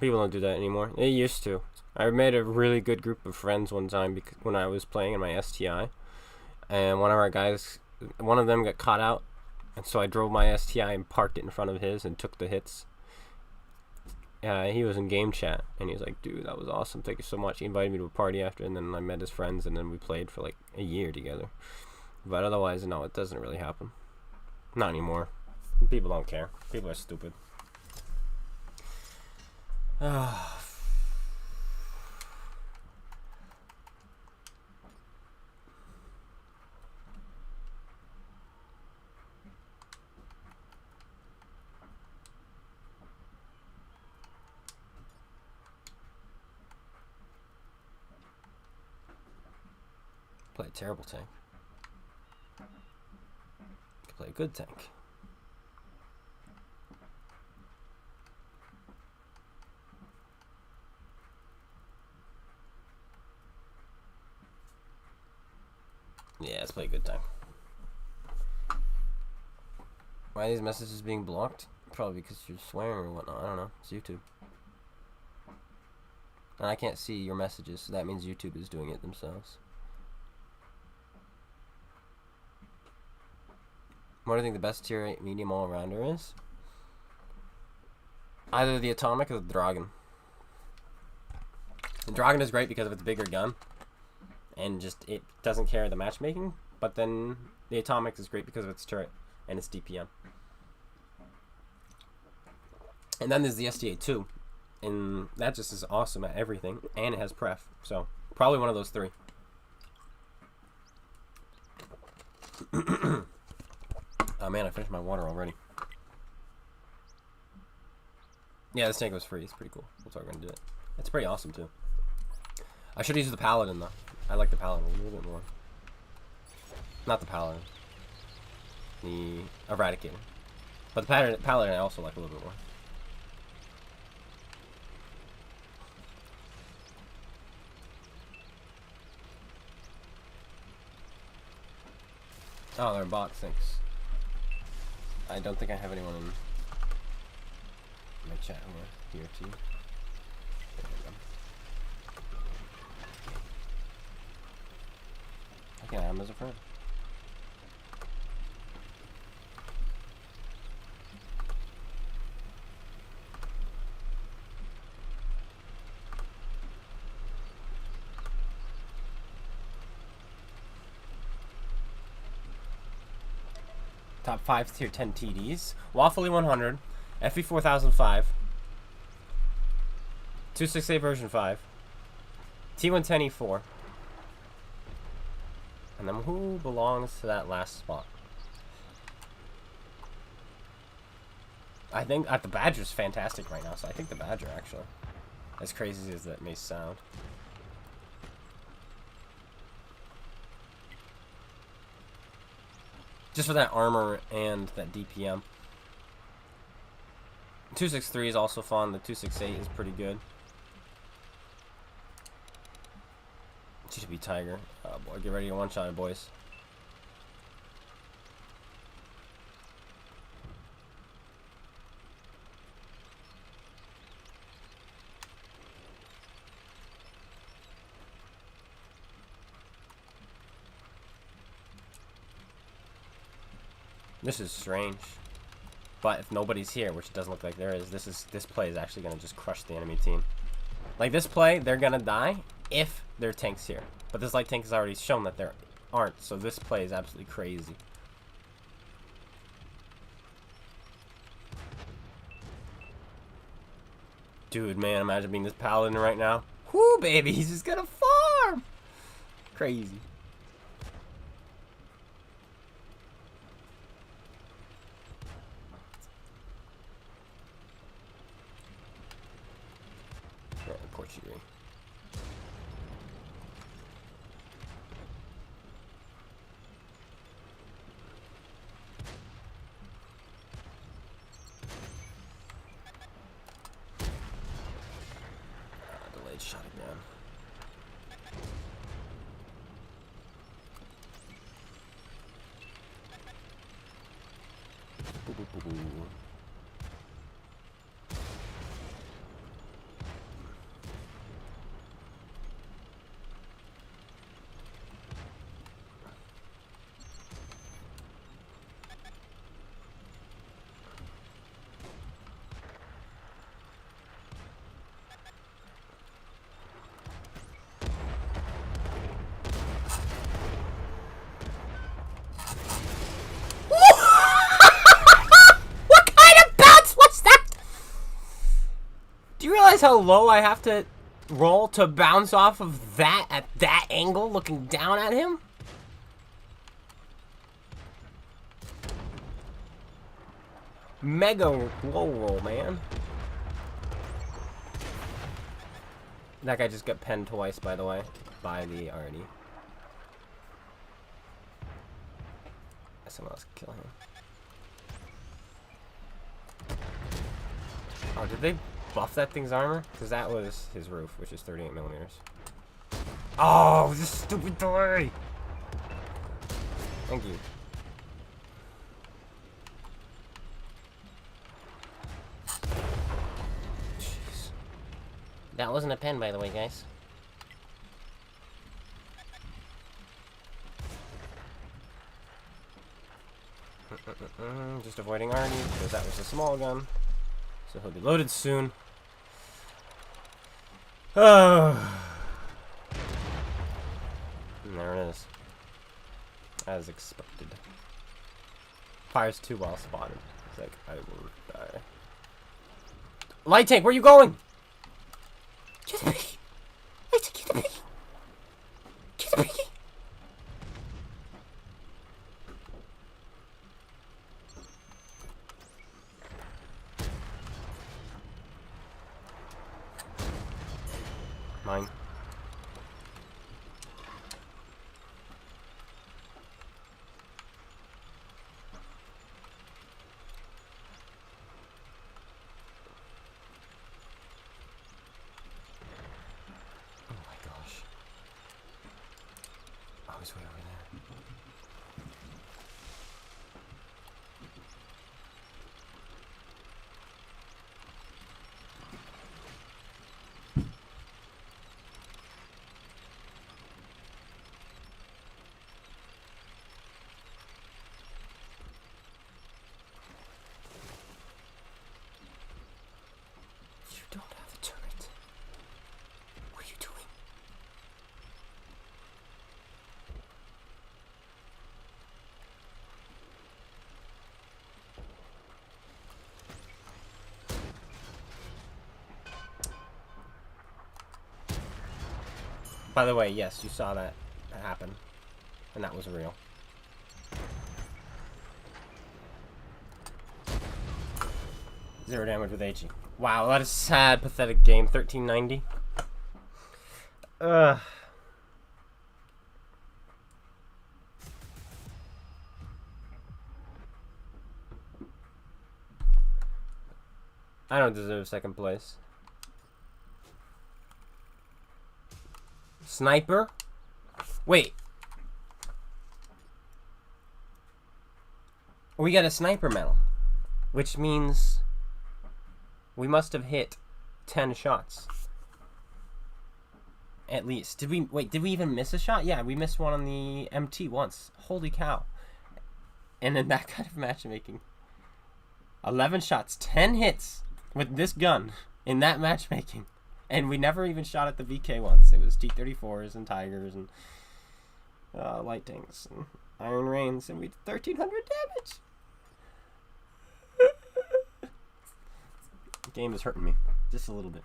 People don't do that anymore. They used to. I made a really good group of friends one time when I was playing in my STI. And one of our guys, one of them got caught out. And so I drove my STI and parked it in front of his and took the hits. He was in game chat. And he was like, dude, that was awesome. Thank you so much. He invited me to a party after. And then I met his friends. And then we played for like a year together. But otherwise, no, it doesn't really happen. Not anymore. People don't care. People are stupid. Play a terrible tank. Play a good tank. Yeah, let's play a good time. Why are these messages being blocked? Probably because you're swearing or whatnot. I don't know. It's YouTube. And I can't see your messages, so that means YouTube is doing it themselves. What do you think the best tier 8 medium all-rounder is? Either the Atomic or the Dragon. The Dragon is great because of its bigger gun. And just, it doesn't carry the matchmaking. But then the Atomic is great because of its turret and its DPM. And then there's the SDA-2. And that just is awesome at everything. And it has pref. So, probably one of those three. Oh man, I finished my water already. Yeah, this tank was free. It's pretty cool. That's why we're gonna do it. It's pretty awesome too. I should use the Paladin though. I like the Paladin a little bit more. Not the Paladin. The Eradicator. But the Paladin I also like a little bit more. Oh, they're bots, thanks. I don't think I have anyone in my chat here too. can add him as a friend. Top 5 tier 10 TDs. Waffly 100. FE 4005. 268 version 5. T110 E4. And then who belongs to that last spot? I think the Badger's fantastic right now, so I think the Badger actually. As crazy as that may sound. Just for that armor and that DPM. 263 is also fun. The 268 is pretty good. GTB Tiger. Oh boy, get ready to one-shot it, boys. This is strange. But if nobody's here, which doesn't look like there is, this play is actually gonna just crush the enemy team. Like this play, they're gonna die if their tank's here. But this light tank has already shown that there aren't, so this play is absolutely crazy. Dude, man, imagine being this paladin right now. Whoo, baby, he's just gonna farm! Crazy. Yeah, Portuguese. Delayed shot again. Boo, boo, boo, boo. Do you realize how low I have to roll to bounce off of that at that angle, looking down at him? Mega low roll, man. That guy just got penned twice, by the way, by the already. Someone else can kill him. Oh, did they buff that thing's armor? Because that was his roof, which is 38 millimeters. Oh, this stupid delay! Thank you. Jeez. That wasn't a pen, by the way, guys. Just avoiding Arnie, because that was a small gun. So he'll be loaded soon. Oh. And there it is. As expected. Fires too well spotted. It's like, I will die. Light tank, where are you going? Get the piggy! Light tank, get the piggy! Get the piggy! Mine. Oh my gosh. Oh, he's way over there. By the way, yes, you saw that happen. And that was real. Zero damage with HE. Wow, that is sad, pathetic game. 1390. Ugh. I don't deserve second place. Sniper? Wait. We got a sniper medal. Which means we must have hit 10 shots. At least. Did we even miss a shot? Yeah, we missed one on the MT once. Holy cow. And in that kind of matchmaking. 11 shots, 10 hits with this gun in that matchmaking. And we never even shot at the VK once. It was T-34s and Tigers and light tanks and Iron Rains, and we did 1,300 damage. The game is hurting me just a little bit.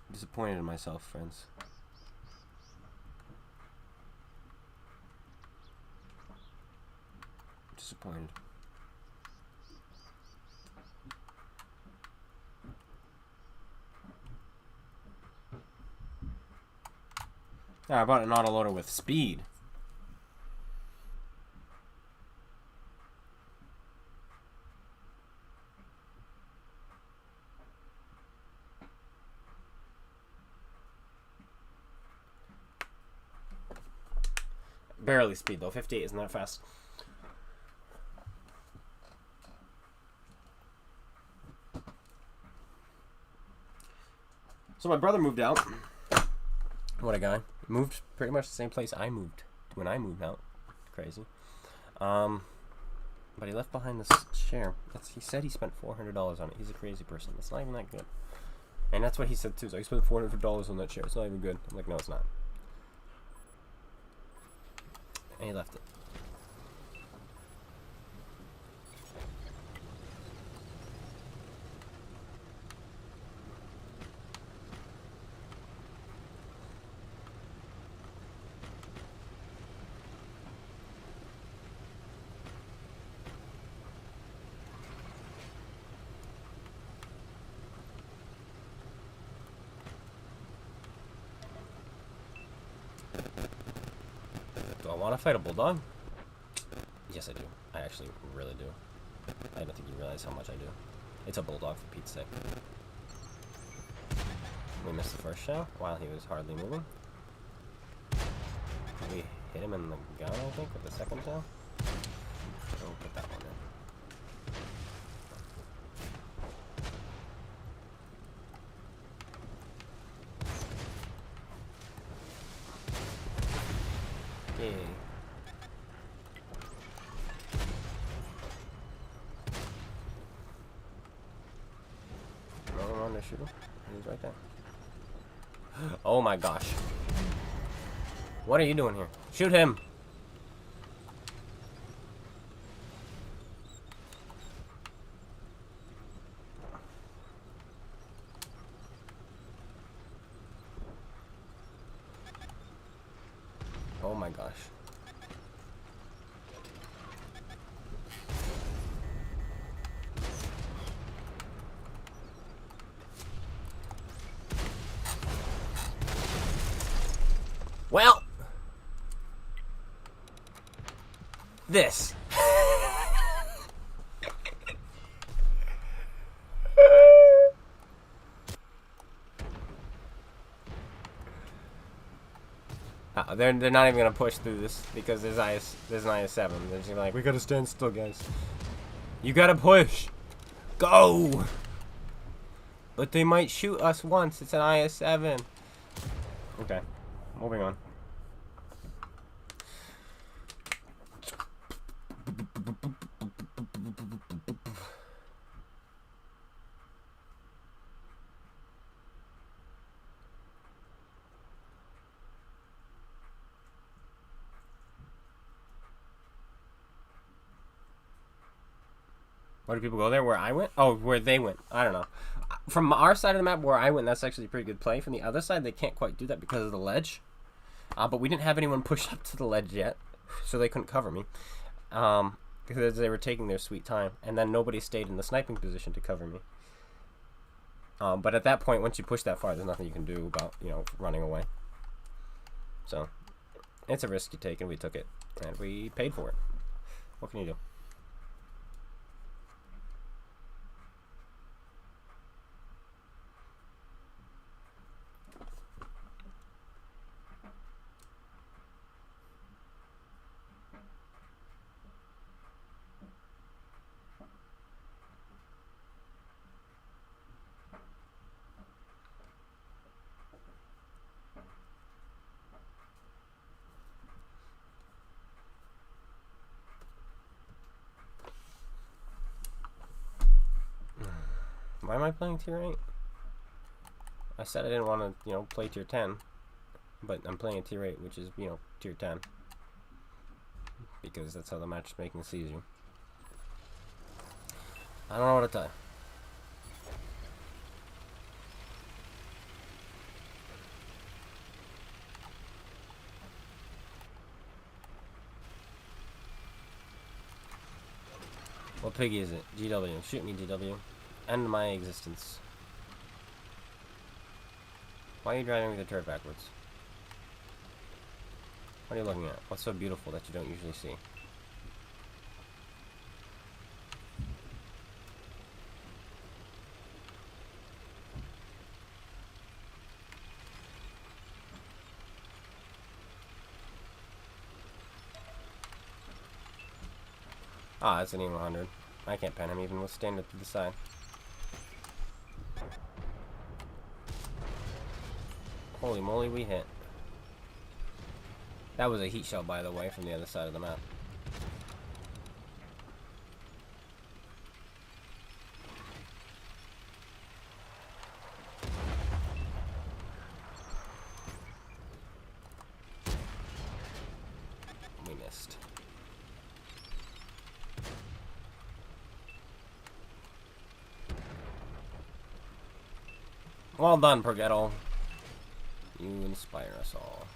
I'm disappointed in myself, friends. Disappointed. I bought an autoloader with speed. Barely speed though. 58 isn't that fast. So my brother moved out. What a guy. Moved pretty much the same place I moved when I moved out. Crazy. But he left behind this chair. He said he spent $400 on it. He's a crazy person. It's not even that good. And that's what he said too. So I spent $400 on that chair. It's not even good. I'm like, no, it's not. And he left it. Do I want to fight a bulldog? Yes, I do. I actually really do. I don't think you realize how much I do. It's a bulldog, for Pete's sake. We missed the first shell while he was hardly moving. We hit him in the gun, I think, with the second shell. We'll put that one in. Yay. Roll around to shoot him. He's right there. Oh my gosh. What are you doing here? Shoot him! Oh my gosh. Well, this. They're not even gonna push through this because there's an IS-7. They're just like, we gotta stand still, guys. You gotta push. Go. But they might shoot us once. It's an IS-7. Okay, moving on. Where do people go there? Where I went? Oh, where they went. I don't know. From our side of the map, where I went, that's actually a pretty good play. From the other side, they can't quite do that because of the ledge. But we didn't have anyone push up to the ledge yet, so they couldn't cover me. Because they were taking their sweet time. And then nobody stayed in the sniping position to cover me. But at that point, once you push that far, there's nothing you can do about, you know, running away. So, it's a risk you take, and we took it. And we paid for it. What can you do? Why am I playing tier 8? I said I didn't want to, you know, play tier 10. But I'm playing a tier 8, which is, you know, tier 10. Because that's how the matchmaking sees you. I don't know what to tell you. What piggy is it? GW. Shoot me, GW. End my existence. Why are you driving with the turret backwards? What are you looking at? What's so beautiful that you don't usually see? Ah, that's an E100. I can't pen him even with standard to the side. Holy moly, we hit. That was a heat shell, by the way, from the other side of the map. We missed. Well done, Pergetto. You inspire us all.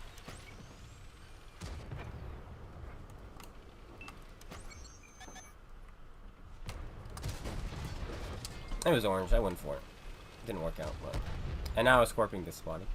It was orange. I went for it. Didn't work out, but... And now a Scorpion gets spotted.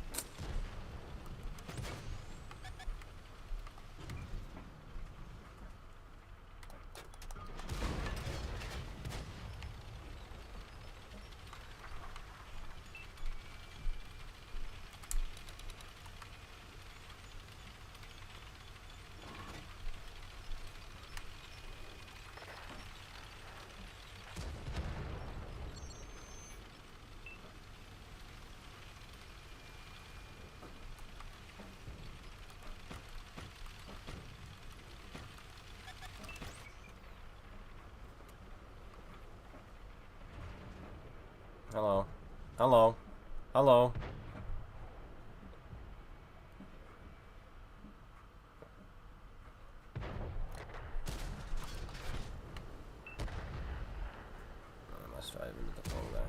Hello. Hello. Hello. I must drive into the phone there.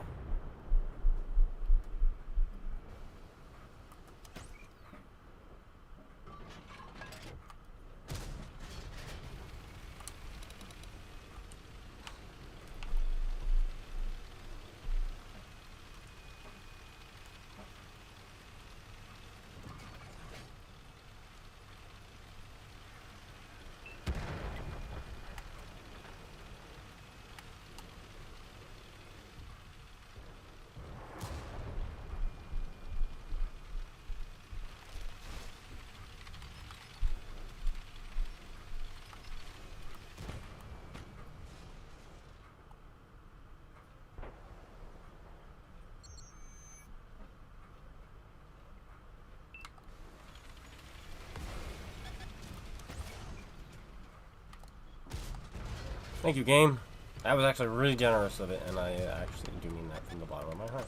Thank you, game. That was actually really generous of it, and I actually do mean that from the bottom of my heart.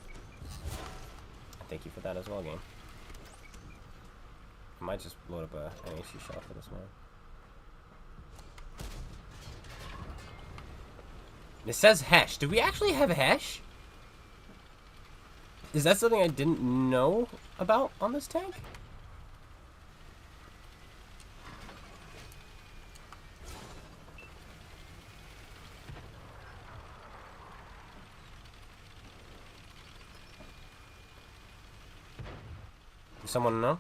Thank you for that as well, game. I might just load up an AC shell for this one. It says hash. Do we actually have hash? Is that something I didn't know about on this tank? Does someone know?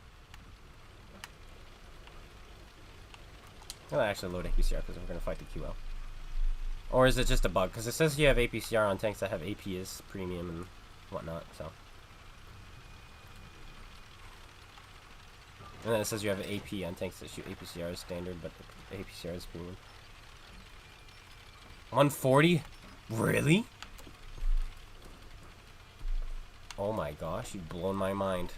I'll actually load APCR because we're going to fight the QL. Or is it just a bug? Because it says you have APCR on tanks that have AP as premium and whatnot, so. And then it says you have AP on tanks that shoot APCR as standard, but APCR is premium. 140? Really? Oh my gosh, you've blown my mind.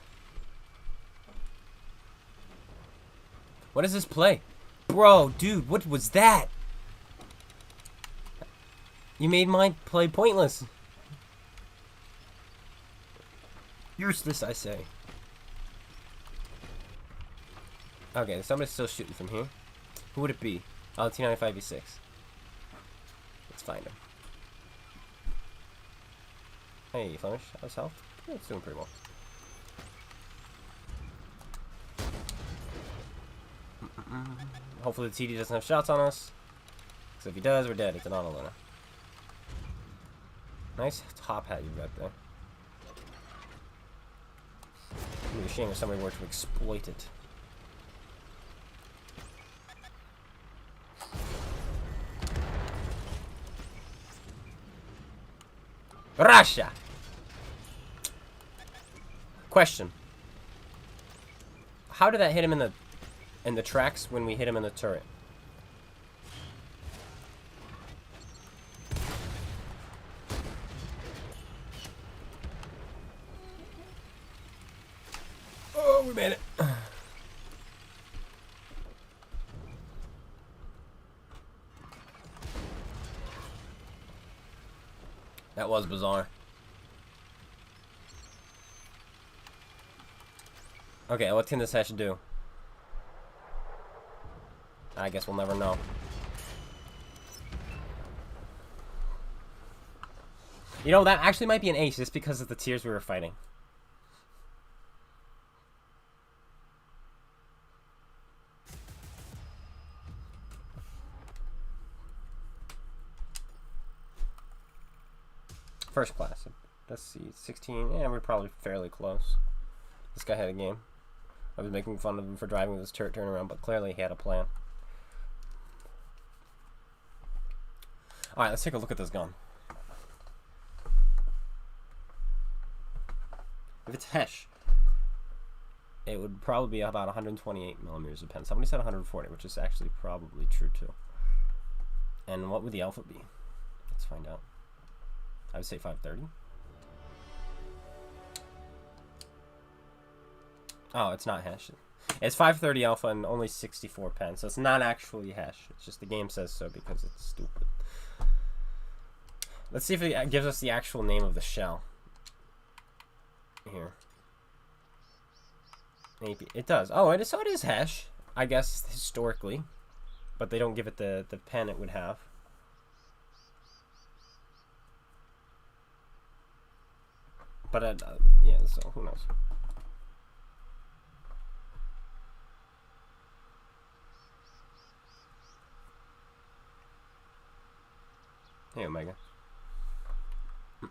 What does this play? Bro, dude, what was that? You made my play pointless. Useless, I say. Okay, somebody's still shooting from here. Who would it be? Oh, T95E6. Let's find him. Hey, Flemish, how's health? Yeah, it's doing pretty well. Hopefully the TD doesn't have shots on us. Because if he does, we're dead. It's an auto-loader. Nice top hat you've got there. It would be a shame if somebody were to exploit it. Russia! Question. How did that hit him in the tracks when we hit him in the turret? Oh, we made it. That was bizarre. Okay, what can this hash do? I guess we'll never know. You know, that actually might be an ace just because of the tiers we were fighting. First class. Let's see, 16. Yeah, we're probably fairly close. This guy had a game. I was making fun of him for driving this turret turnaround, but clearly he had a plan. Alright, let's take a look at this gun. If it's Hesh, it would probably be about 128 millimeters of pen. Somebody said 140, which is actually probably true too. And what would the alpha be? Let's find out. I would say 530. Oh, it's not hash. It's 530 alpha and only 64 pen, so it's not actually hash. It's just the game says so because it's stupid. Let's see if it gives us the actual name of the shell. Here. Maybe it does. Oh, it is, so it is hash, I guess, historically. But they don't give it the pen it would have. But, yeah, so who knows? Hey, Omega.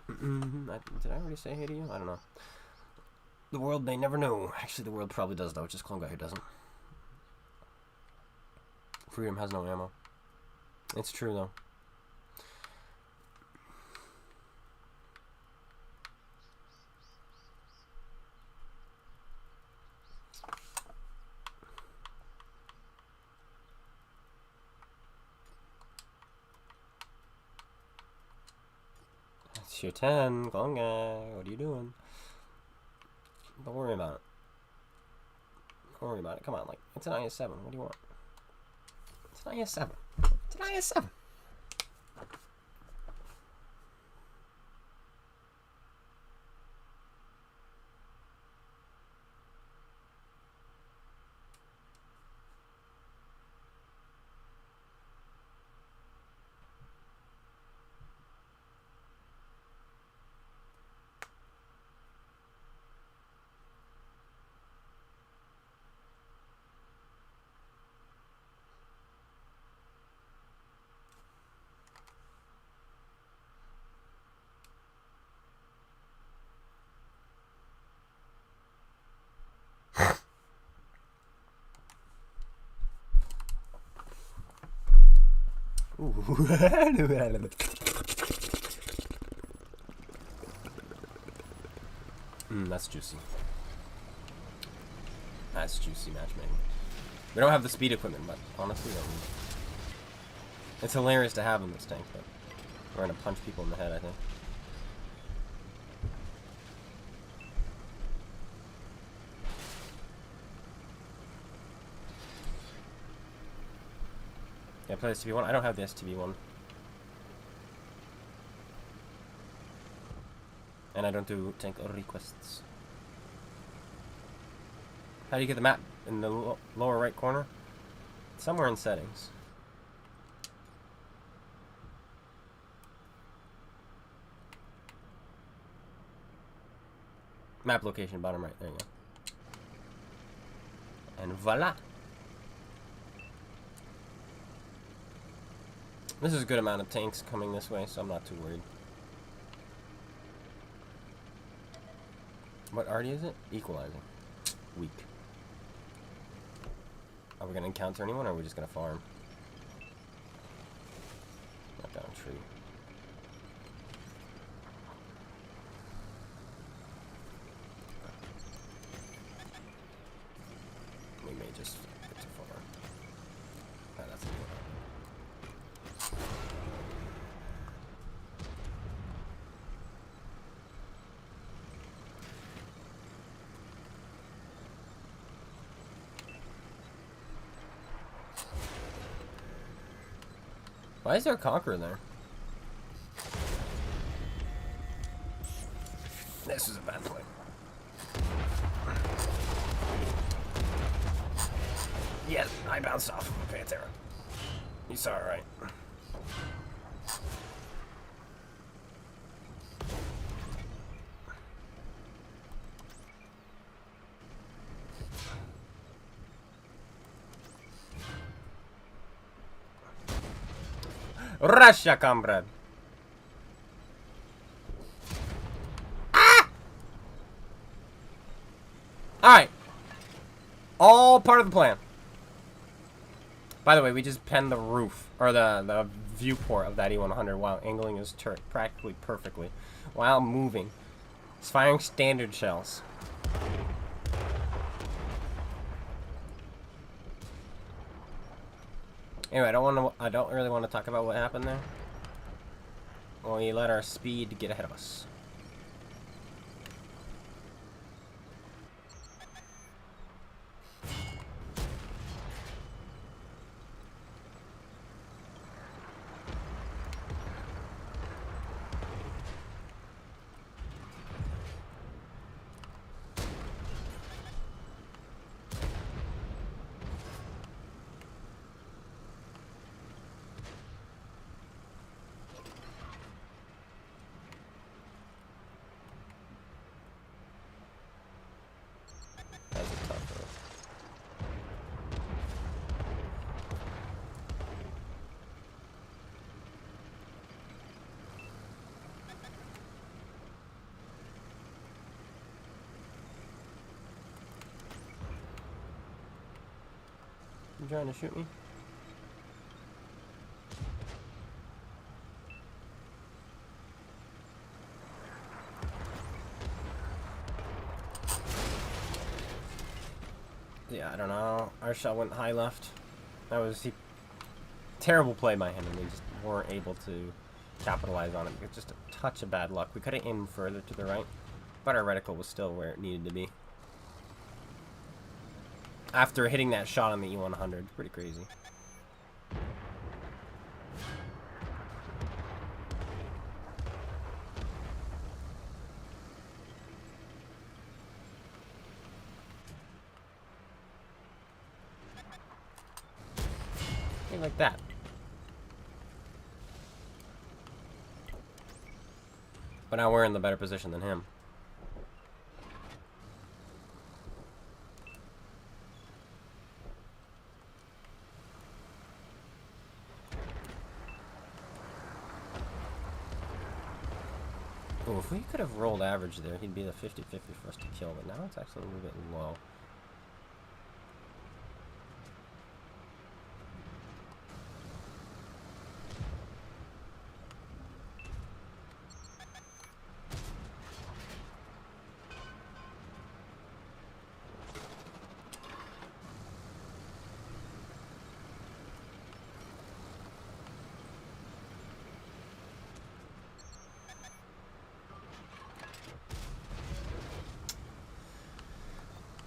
Did I already say hey to you? I don't know. The world may never know. Actually, the world probably does, though. Just Clone Guy who doesn't. Freedom has no ammo. It's true, though. It's your 10, Clone Guy. What are you doing? Don't worry about it. Don't worry about it. Come on, like, it's an IS-7. What do you want? It's an IS-7. It's an IS-7. That's juicy. That's juicy matchmaking. We don't have the speed equipment, but honestly, it's hilarious to have in this tank, but we're gonna punch people in the head, I think. Yeah, play the STV1. I don't have the STV1. And I don't do tank requests. How do you get the map? In the lower right corner? Somewhere in settings. Map location, bottom right. There you go. And voila! This is a good amount of tanks coming this way, so I'm not too worried. What arty is it? Equalizing. Weak. Are we gonna encounter anyone, or are we just gonna farm? Knock down a tree. We may just get to farm. Oh, that's a good one. Why is there a Conqueror there? This is a bad play. Yes, I bounced off. Okay, it's Aaron. You saw it right. Russia, comrade. Ah! Alright. All part of the plan. By the way, we just penned the roof, or the viewport of that E100 while angling his turret practically perfectly. While moving. He's firing standard shells. Anyway, I don't really want to talk about what happened there. We let our speed get ahead of us. You trying to shoot me? Yeah, I don't know. Our shot went high left. That was terrible play by him, and we just weren't able to capitalize on it. It's just a touch of bad luck. We could have aimed further to the right, but our reticle was still where it needed to be. After hitting that shot on the E100, pretty crazy. Like that. But now we're in the better position than him. Oh, if we could have rolled average there, he'd be the 50-50 for us to kill, but now it's actually a little bit low.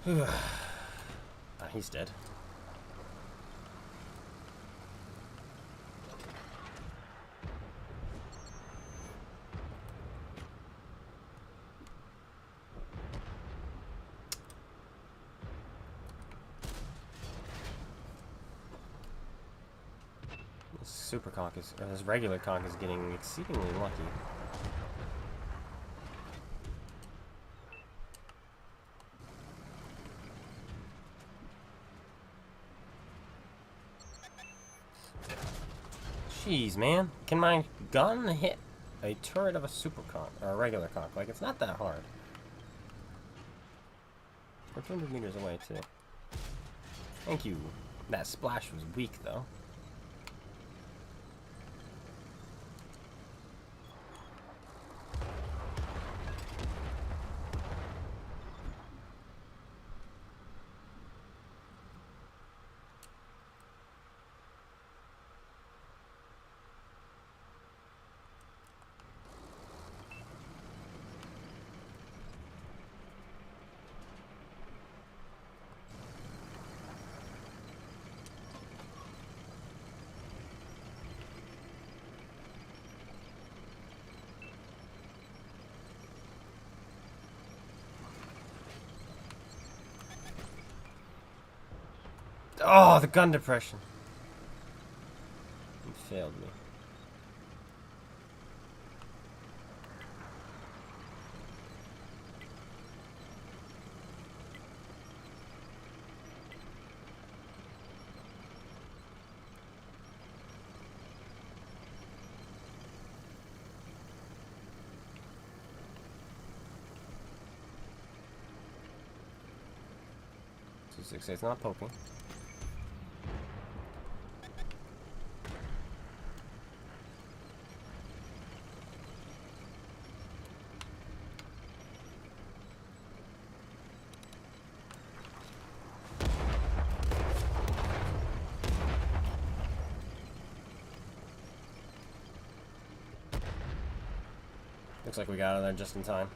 He's dead. This super conch is, or this regular conch is getting exceedingly lucky. Jeez, man. Can my gun hit a turret of a super conch, or a regular conch? Like, it's not that hard. We're 200 meters away, too. Thank you. That splash was weak, though. Oh, the gun depression. It failed me. It's not poking. Looks like we got out of there just in time.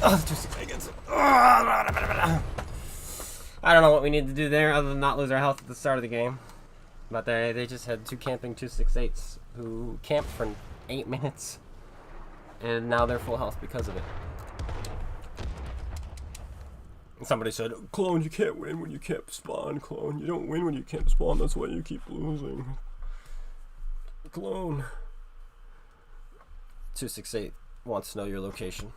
Oh, 2 seconds. I don't know what we need to do there other than not lose our health at the start of the game. But they just had 2 camping 268s who camped for 8 minutes. And now they're full health because of it. Somebody said, "Clone, you can't win when you can't spawn, Clone. You don't win when you can't spawn, that's why you keep losing." Clone. 268 wants to know your location.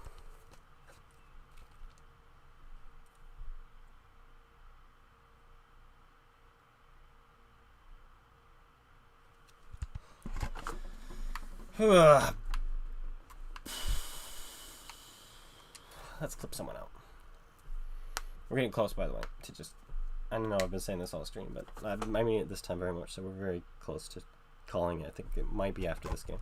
Let's clip someone out. We're getting close, by the way, to just... I don't know, I've been saying this all stream, but I mean it this time very much, so we're very close to calling it. I think it might be after this game.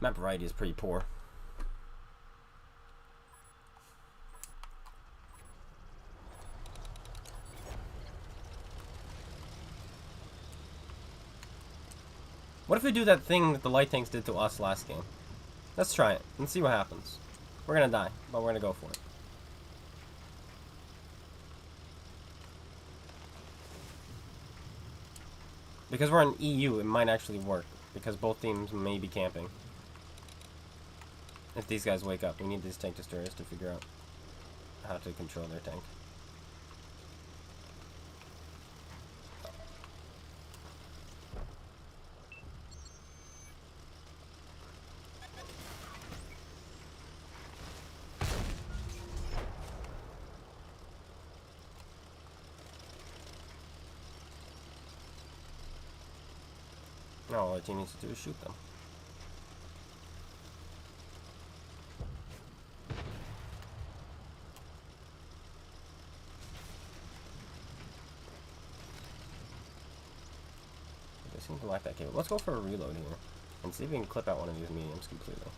Map variety is pretty poor. What if we do that thing that the light tanks did to us last game? Let's try it and see what happens. We're gonna die, but we're gonna go for it. Because we're in EU, it might actually work. Because both teams may be camping. If these guys wake up, we need these tank destroyers to figure out how to control their tank. No, all our team needs to do is shoot them. They seem to lack that cable. Let's go for a reload here and see if we can clip out one of these mediums completely.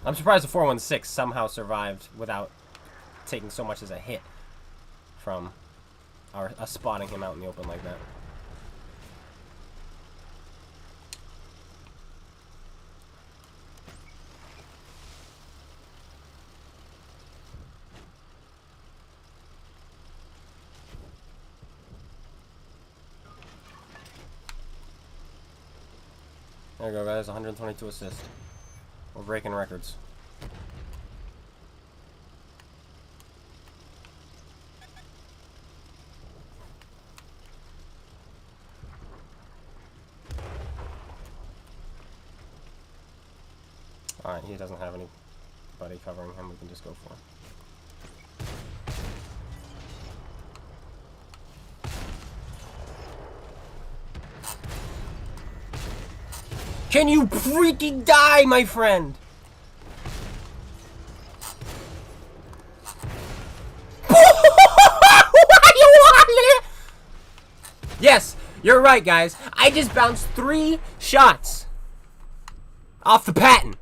I'm surprised the 416 somehow survived without taking so much as a hit from us spotting him out in the open like that. There you go, guys. 122 assists. We're breaking records. Alright, he doesn't have anybody covering him. We can just go for it. Can you freaking die, my friend? Yes, you're right, guys. I just bounced 3 shots off the patent.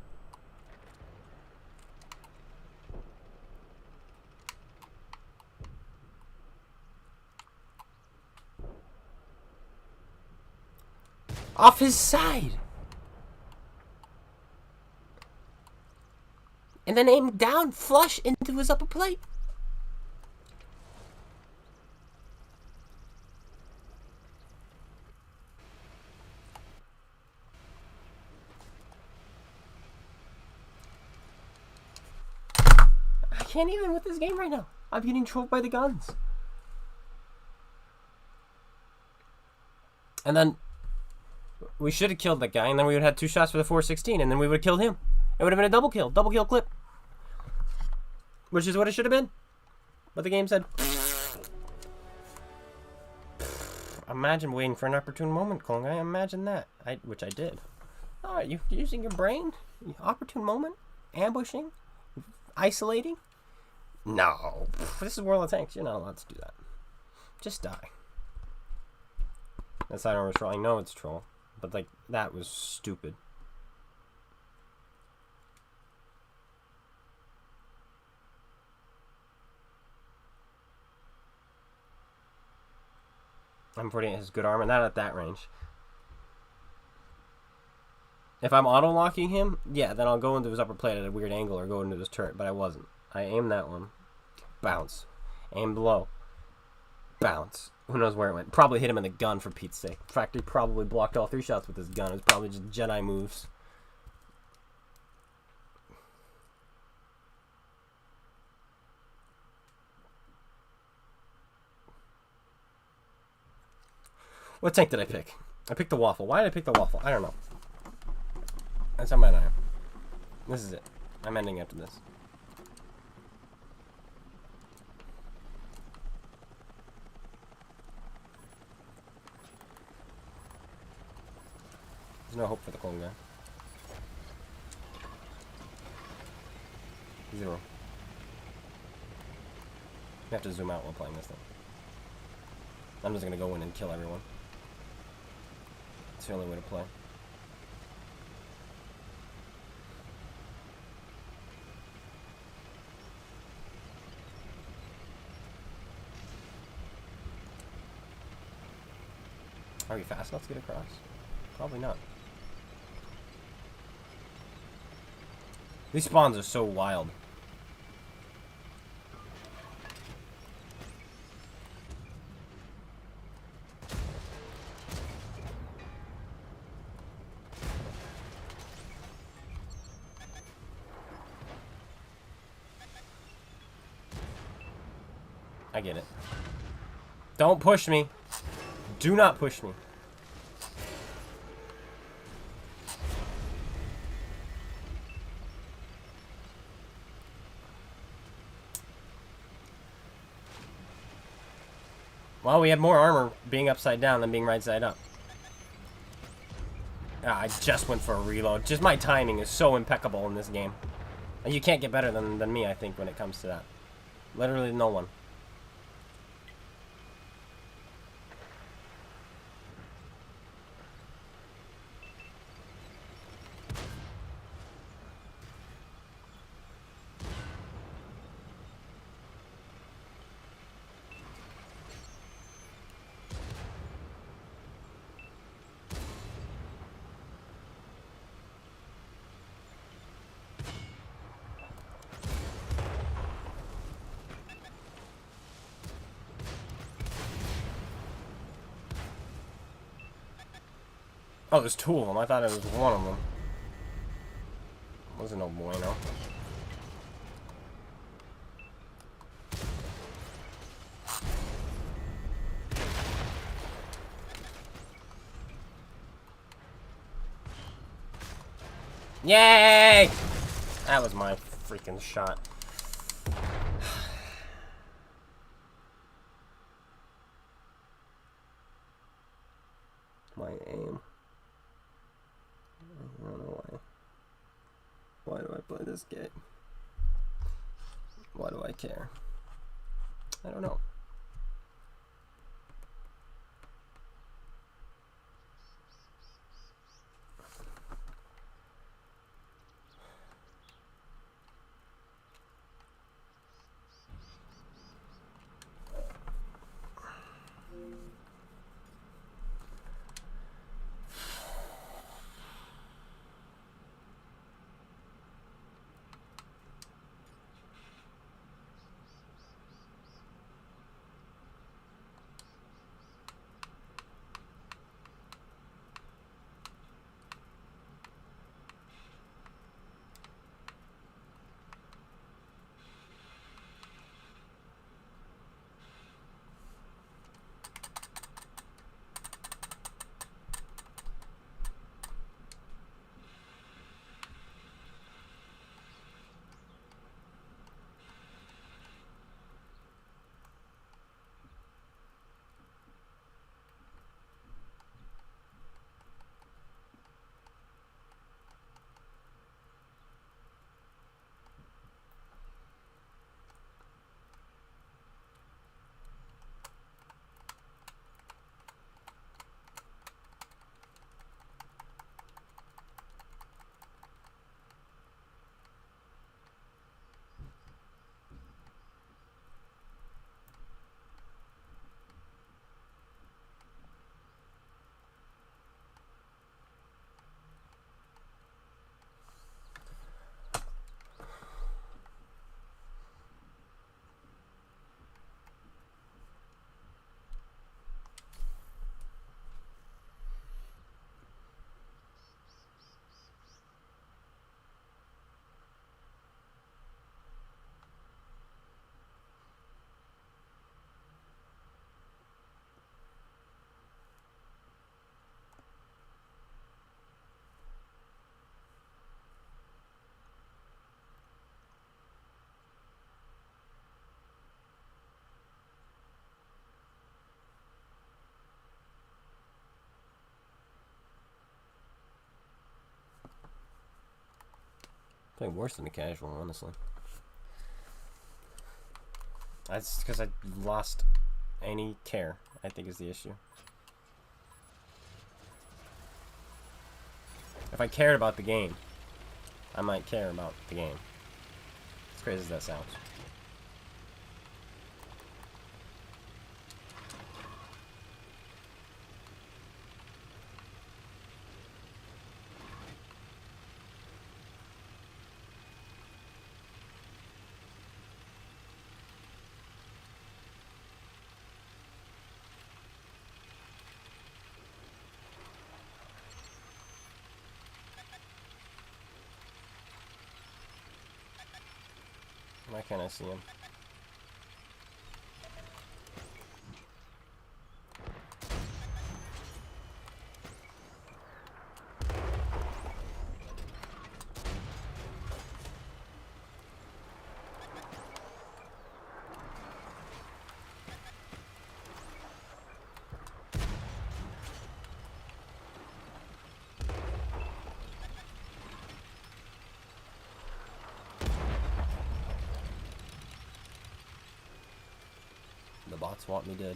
Off his side. And then aimed down flush into his upper plate. I can't even with this game right now. I'm getting trolled by the guns. And then we should have killed that guy, and then we would have had 2 shots for the 416, and then we would have killed him. It would have been a double kill clip. Which is what it should have been. But the game said, imagine waiting for an opportune moment, Kong. I imagine that. Which I did. Alright, you're using your brain? Opportune moment? Ambushing? Isolating? No. This is World of Tanks. You're not allowed to do that. Just die. That's not always troll. I know it's troll. But, like, that was stupid. M48 has good armor, not at that range. If I'm auto-locking him, yeah, then I'll go into his upper plate at a weird angle or go into his turret, but I wasn't. I aimed that one. Bounce. Aimed low. Bounce. Who knows where it went. Probably hit him in the gun, for Pete's sake. In fact, he probably blocked all 3 shots with his gun. It was probably just Jedi moves. What tank did I pick? I picked the waffle. Why did I pick the waffle? I don't know. That's how mad I am. This is it. I'm ending after this. There's no hope for the clone guy. 0. You have to zoom out while playing this thing. I'm just gonna go in and kill everyone. It's the only way to play. Are we fast enough to get across? Probably not. These spawns are so wild. I get it. Don't push me. Do not push me. Well, we have more armor being upside down than being right side up. Ah, I just went for a reload. Just my timing is so impeccable in this game. And you can't get better than me, I think, when it comes to that. Literally no one. Oh, there's two of them. I thought it was one of them. Wasn't no bueno. Yay! That was my freaking shot. My aim. I don't know why. Why do I play this game? Why do I care? I don't know. Playing worse than a casual, honestly. That's because I lost any care, I think, is the issue. If I cared about the game, I might care about the game. As crazy as that sounds. Why can't I see him? The bots want me dead.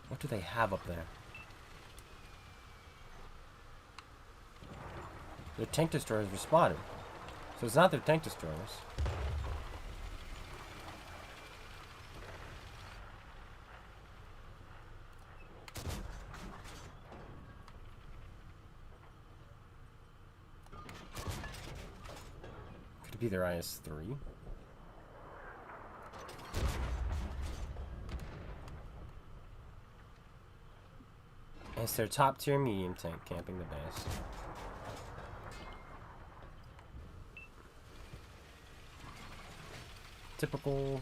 What do they have up there? Their tank destroyers responded. So it's not their tank destroyers. Could it be their IS-3? It's their top tier medium tank camping the base. Typical.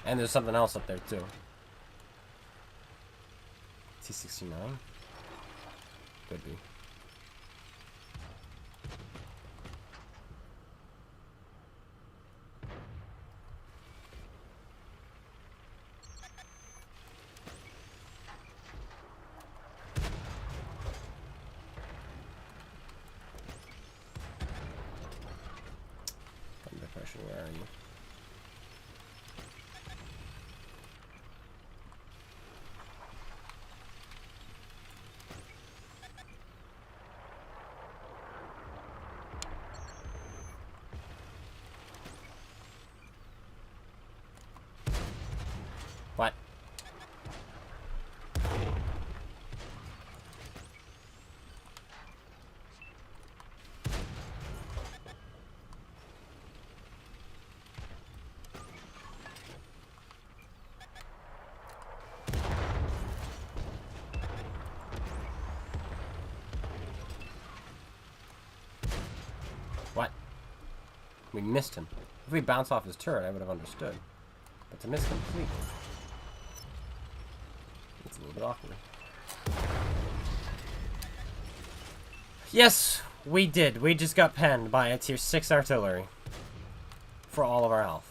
And there's something else up there too. T-69? Could be. Where are you? What? What? We missed him. If we bounced off his turret, I would have understood. But to miss completely, it's a little bit awkward. Yes, we did. We just got penned by a tier 6 artillery for all of our health.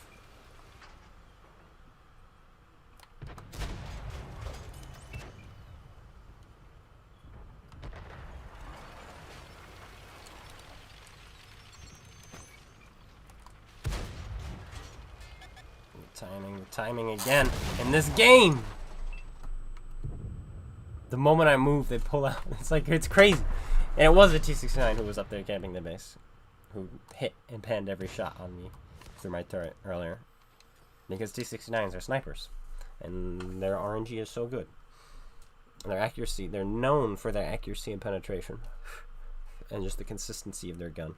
Timing again in this game. The moment I move, they pull out. It's like, it's crazy. And it was a T-69 who was up there camping the base, who hit and penned every shot on me through my turret earlier. Because T-69s are snipers, and their RNG is so good. And their accuracy, they're known for their accuracy and penetration, and just the consistency of their gun.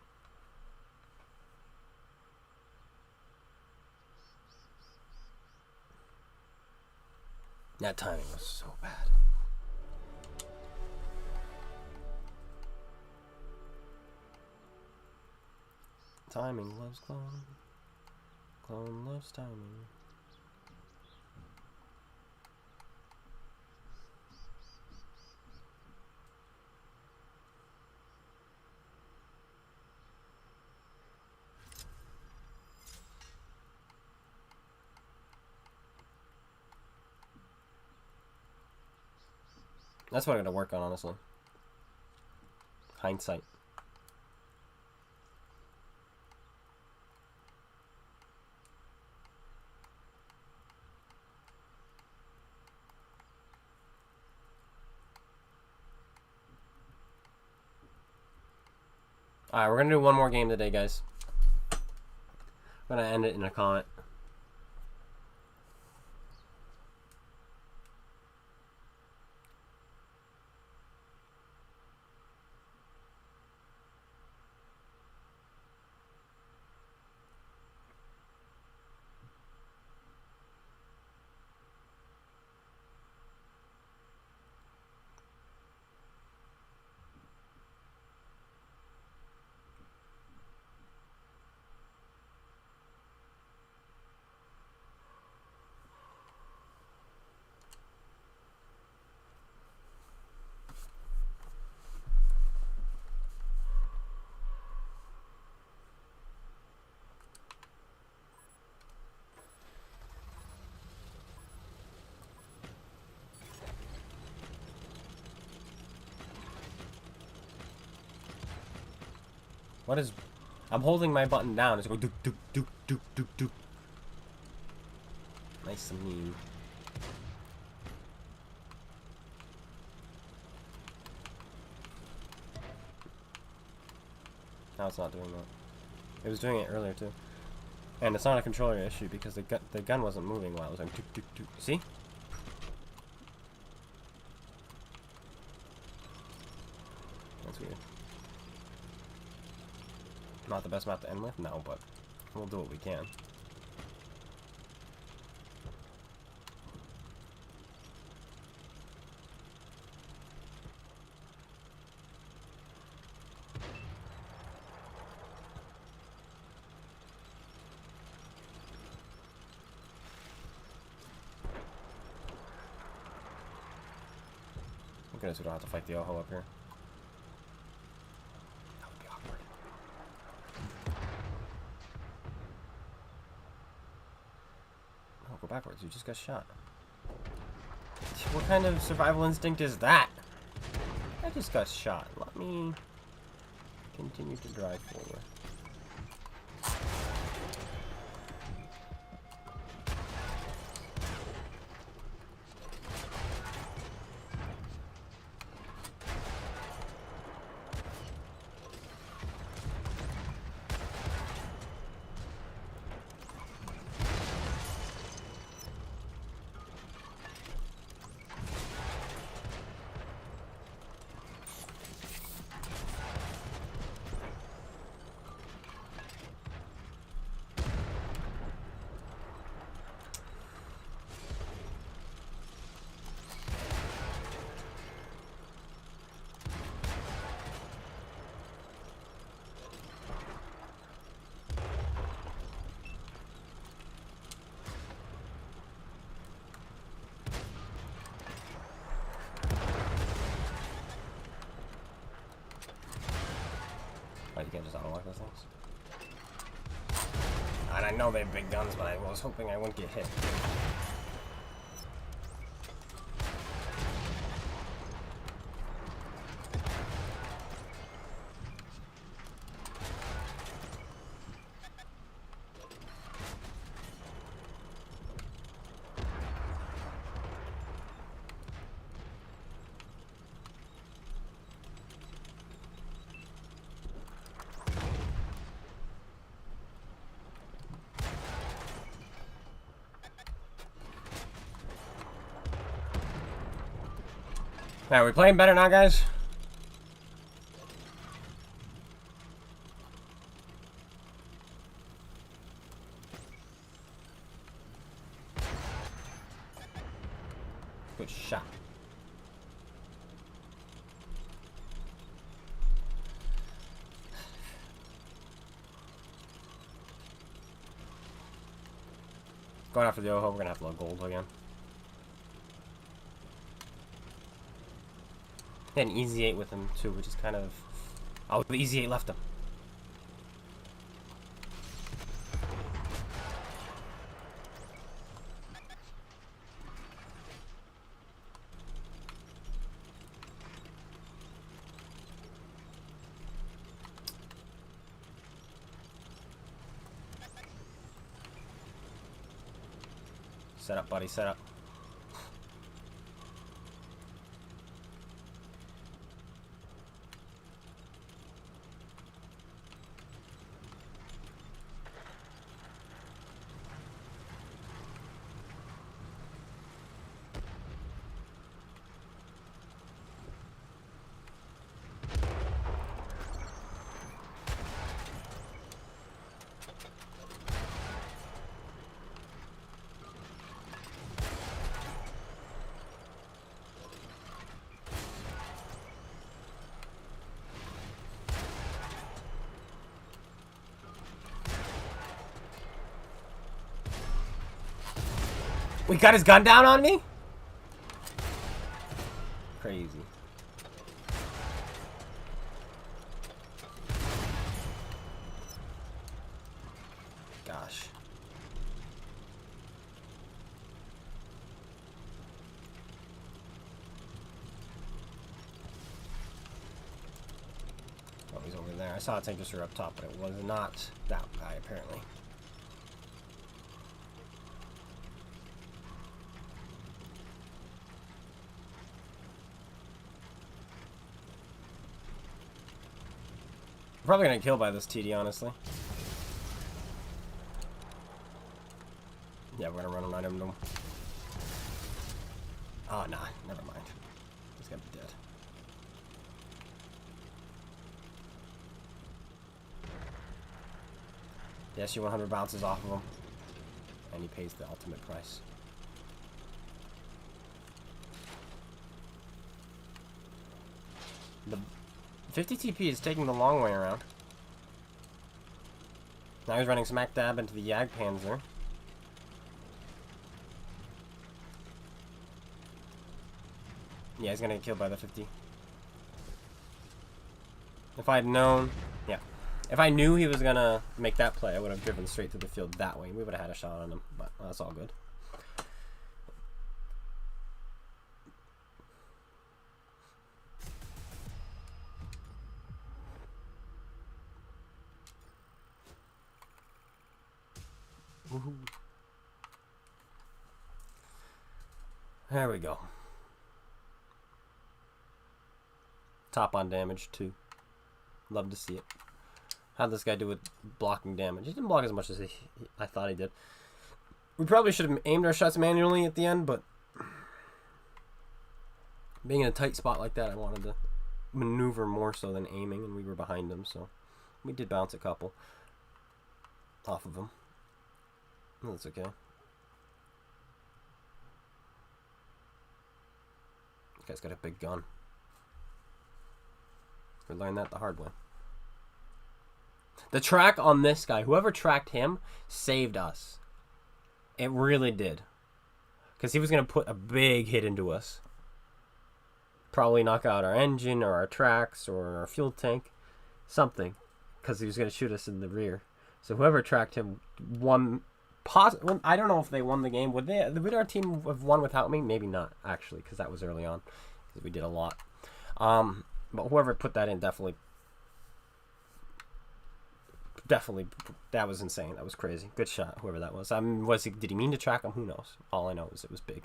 That timing was so bad. Timing loves clone. Clone loves timing. That's what I gotta work on, honestly. Hindsight. Alright, we're gonna do one more game today, guys. I'm gonna end it in a comment. What is... I'm holding my button down. It's going doop, doop, doop, doop, doop, doop. Nice and mean. Now it's not doing that. It was doing it earlier too. And it's not a controller issue because the gun wasn't moving while it was like doop, doop, doop. See? That's weird. Not the best map to end with? No, but we'll do what we can. Thank goodness we don't have to fight the Oho up here. That would be awkward. Oh, go backwards. You just got shot. What kind of survival instinct is that? I just got shot. Let me continue to drive forward. Oh, you can't just auto-lock those things? And I know they have big guns, but I was hoping I wouldn't get hit. Now, are we playing better now, guys? Good shot. Going after the Oho, we're gonna have to load gold again. An easy 8 with him too, which is kind of... Oh, the easy 8 left him. Set up, buddy, set up. We got his gun down on me? Crazy. Gosh. Oh, he's over there. I saw a tank up top, but it was not that guy, apparently. Probably gonna kill by this TD, honestly. Yeah, we're gonna run around him. Oh, nah, never mind. He's gonna be dead. Yes, you 100 bounces off of him. And he pays the ultimate price. The 50 TP is taking the long way around. Now he's running smack dab into the Jagdpanzer. Yeah, he's gonna get killed by the 50. If I'd known, yeah. If I knew he was gonna make that play, I would have driven straight to the field that way. We would have had a shot on him, but that's all good. Woohoo. There we go. Top on damage too. Love to see it. How'd this guy do with blocking damage? He didn't block as much as I thought he did. We probably should have aimed our shots manually at the end, but being in a tight spot like that, I wanted to maneuver more so than aiming, and we were behind him, so we did bounce a couple off of him. That's okay. This guy's got a big gun. We learned that the hard way. The track on this guy, whoever tracked him, saved us. It really did. Because he was going to put a big hit into us. Probably knock out our engine or our tracks or our fuel tank. Something. Because he was going to shoot us in the rear. So whoever tracked him won. I don't know if they won the game. Would our team have won without me? Maybe not, actually, because that was early on. Because we did a lot. But whoever put that in definitely, that was insane. That was crazy. Good shot, whoever that was. Did he mean to track him? Who knows? All I know is it was big.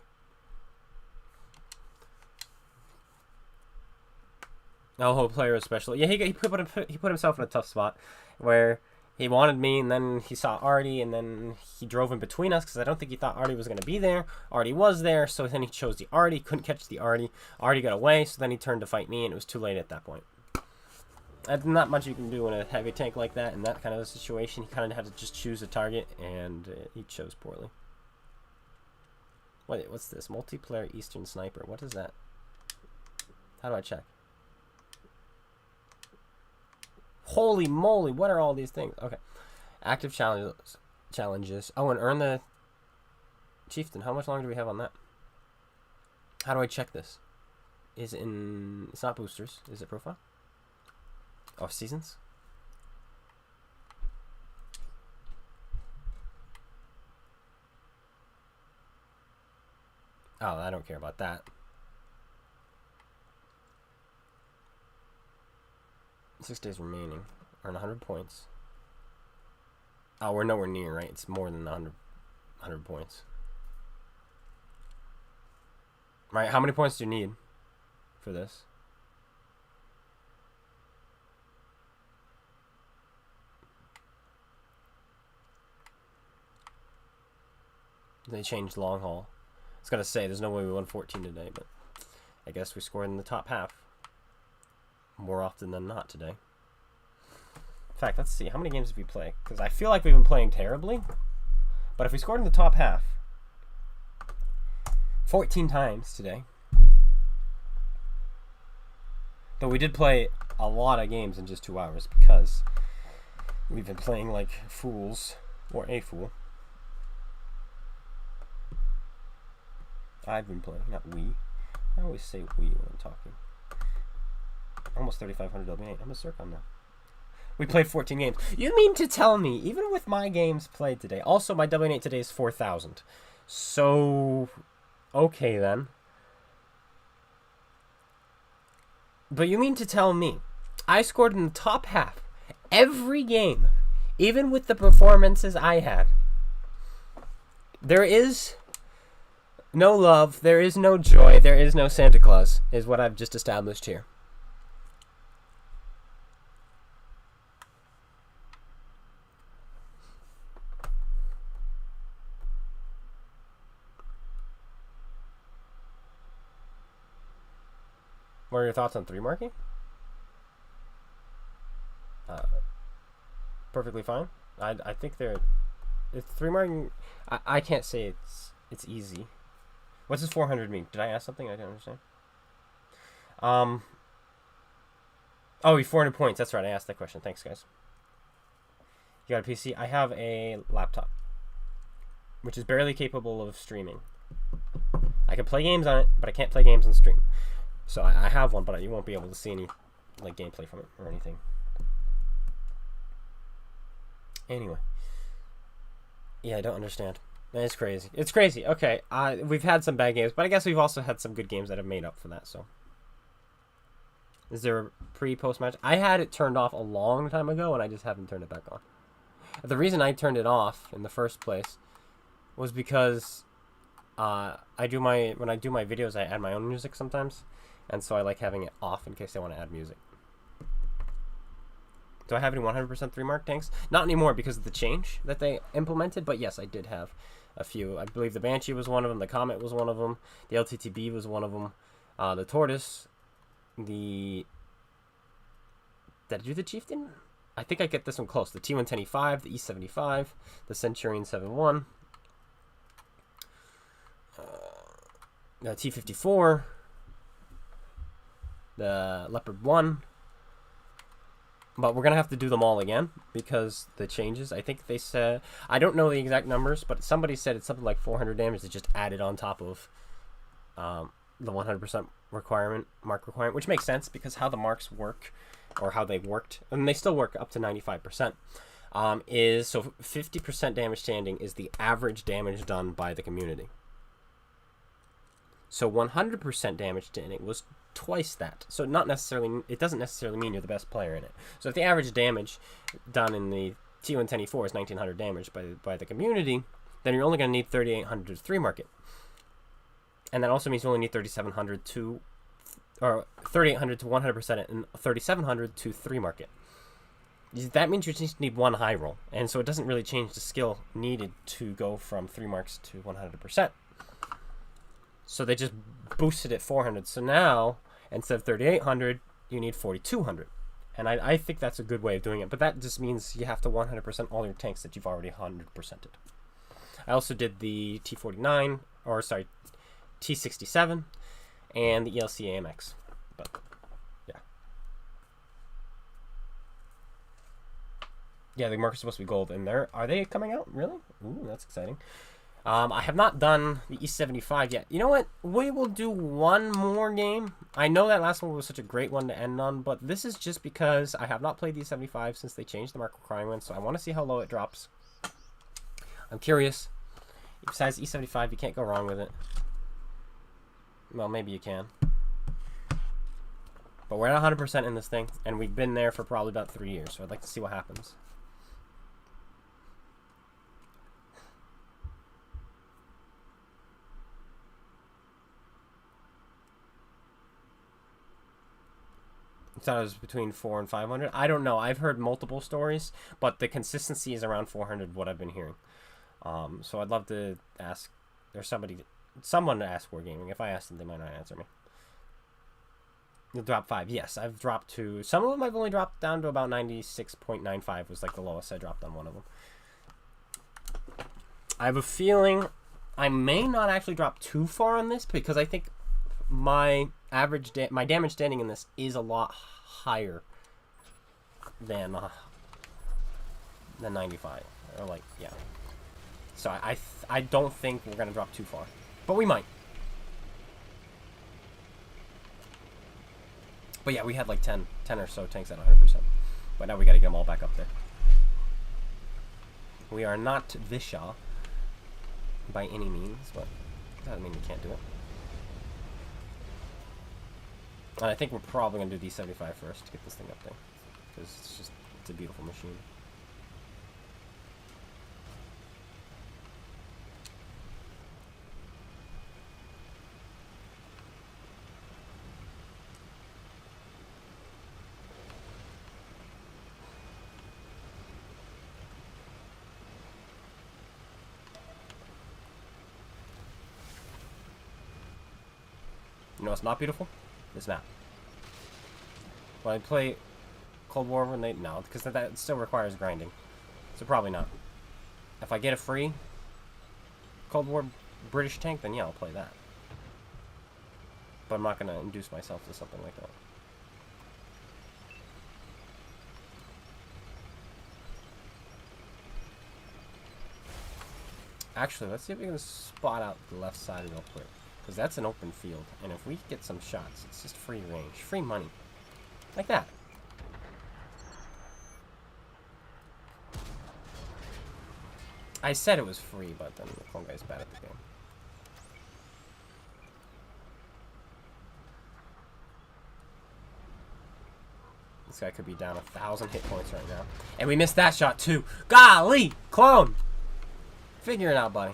Oh, player especially. Yeah, he put himself in a tough spot where he wanted me, and then he saw Artie, and then he drove in between us because I don't think he thought Artie was going to be there. Artie was there, so then he chose the Artie. Couldn't catch the Artie. Artie got away, so then he turned to fight me, and it was too late at that point. That's not much you can do in a heavy tank like that, in that kind of a situation. He kind of had to just choose a target, and he chose poorly. Wait, what's this? Multiplayer Eastern Sniper. What is that? How do I check? Holy moly, what are all these things? Okay. Active challenges. Oh, and earn the Chieftain. How much longer do we have on that? How do I check this? It's not boosters. Is it profile? Oh, seasons? Oh, I don't care about that. 6 days remaining. Earn 100 points. Oh, we're nowhere near, right? It's more than 100 points. Right, how many points do you need for this? They changed long haul. I was gonna say, there's no way we won 14 today, but I guess we scored in the top half. More often than not today. In fact, let's see, how many games did we play? Because I feel like we've been playing terribly, but if we scored in the top half 14 times today. But we did play a lot of games in just 2 hours because we've been playing like fools, or a fool. I've been playing, not we. I always say we when I'm talking. Almost 3,500 W8. I'm a Circon now. We played 14 games. You mean to tell me, even with my games played today, also my W8 today is 4,000. So, okay then. But you mean to tell me, I scored in the top half every game, even with the performances I had. There is no love, there is no joy, there is no Santa Claus, is what I've just established here. What are your thoughts on 3 marking? Perfectly fine. I think it's 3 marking. I can't say it's easy. What's this 400 mean? Did I ask something I didn't understand? Oh, 400 points. That's right. I asked that question. Thanks, guys. You got a PC? I have a laptop, which is barely capable of streaming. I can play games on it, but I can't play games on stream. So I have one, but you won't be able to see any like gameplay from it or anything. Anyway. Yeah, I don't understand. It's crazy. It's crazy. Okay, we've had some bad games, but I guess we've also had some good games that have made up for that, so. Is there a pre-post match? I had it turned off a long time ago, and I just haven't turned it back on. The reason I turned it off in the first place was because when I do my videos, I add my own music sometimes, and so I like having it off in case I want to add music. Do I have any 100% 3 mark tanks? Not anymore because of the change that they implemented, but yes, I did have a few. I believe the Banshee was one of them, the Comet was one of them, the LTTB was one of them, the Tortoise, did I do the Chieftain? I think I get this one close. The T110E5, the E75, the Centurion 7.1, the T54, the Leopard 1. But we're going to have to do them all again because the changes. I think they said, I don't know the exact numbers, but somebody said it's something like 400 damage that just added on top of the 100% mark requirement, which makes sense because how the marks work, or how they worked, and they still work up to 95%, is so 50% damage standing is the average damage done by the community. So 100% damage standing was twice that. So it doesn't necessarily mean you're the best player in it. So if the average damage done in the T110E4 is 1900 damage by the community, then you're only going to need 3800 to 3 mark it. And that also means you only need 3800 to 100% it, and 3700 to 3 mark it. That means you just need 1 high roll, and so it doesn't really change the skill needed to go from 3 marks to 100%. So they just boosted it 400. So now, instead of 3,800, you need 4,200. And I think that's a good way of doing it. But that just means you have to 100% all your tanks that you've already 100%ed. I also did the T49, or sorry, T67, and the ELC AMX. But, yeah. Yeah, the markers are supposed to be gold. And are they coming out? Really? Ooh, that's exciting. I have not done the E75 yet. You know what? We will do one more game. I know that last one was such a great one to end on, but this is just because I have not played the E75 since they changed the mark requirement, so I want to see how low it drops. I'm curious. Besides E75, you can't go wrong with it. Well, maybe you can. But we're at 100% in this thing, and we've been there for probably about 3 years, so I'd like to see what happens. thought it was between 400 and 500. I don't know. I've heard multiple stories, but the consistency is around 400. What I've been hearing. So I'd love to ask. There's someone to ask Wargaming. If I ask them, they might not answer me. You'll drop 5. Yes, I've dropped to. Some of them I've only dropped down to about 96.95 was like the lowest I dropped on one of them. I have a feeling I may not actually drop too far on this because I think my average my damage standing in this is a lot higher than 95 or like yeah. So I don't think we're gonna drop too far, but we might. But yeah, we had like 10 or so tanks at 100%. But now we gotta get them all back up there. We are not Visha by any means, but that doesn't mean we can't do it. And I think we're probably gonna do D75 first to get this thing up there. Because it's a beautiful machine. You know what's not beautiful? This map. When I play Cold War when they... No, because that still requires grinding. So probably not. If I get a free Cold War British tank, then yeah, I'll play that. But I'm not going to induce myself to something like that. Actually, let's see if we can spot out the left side real quick. Because that's an open field. And if we get some shots, it's just free range. Free money. Like that. I said it was free, but then the clone guy's bad at the game. This guy could be down 1,000 hit points right now. And we missed that shot too. Golly! Clone! Figure it out, buddy.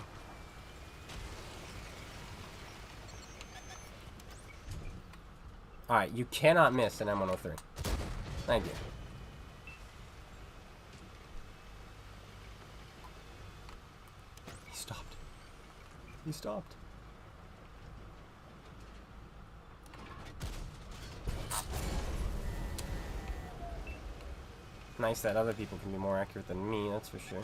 Alright, you cannot miss an M103. Thank you. He stopped. He stopped. Nice that other people can be more accurate than me, that's for sure.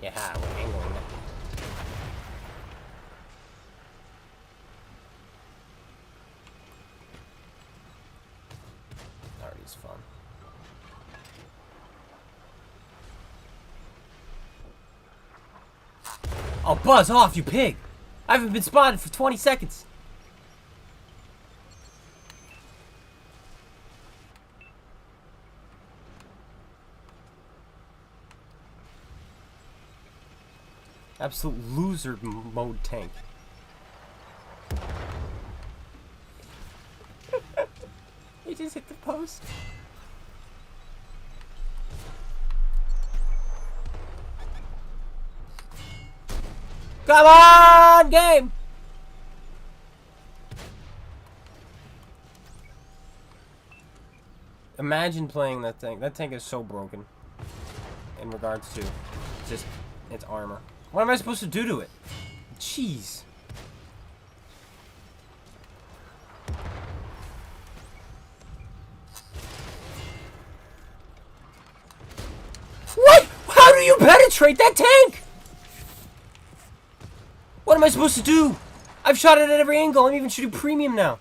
Yeah, we're angling it. Already's fun. Oh, buzz off, you pig! I haven't been spotted for 20 seconds! Absolute loser mode tank. He just hit the post. Come on, game! Imagine playing that tank. That tank is so broken. In regards to just its armor. What am I supposed to do to it? Jeez. What? How do you penetrate that tank? What am I supposed to do? I've shot it at every angle. I'm even shooting premium now.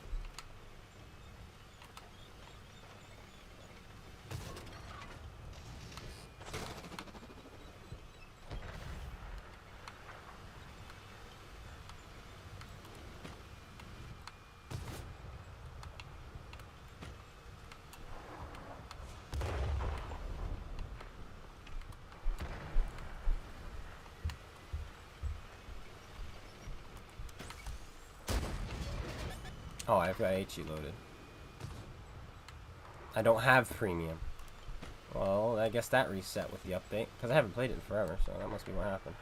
Oh, I've got HE loaded. I don't have premium. Well, I guess that reset with the update. Because I haven't played it in forever, so that must be what happened.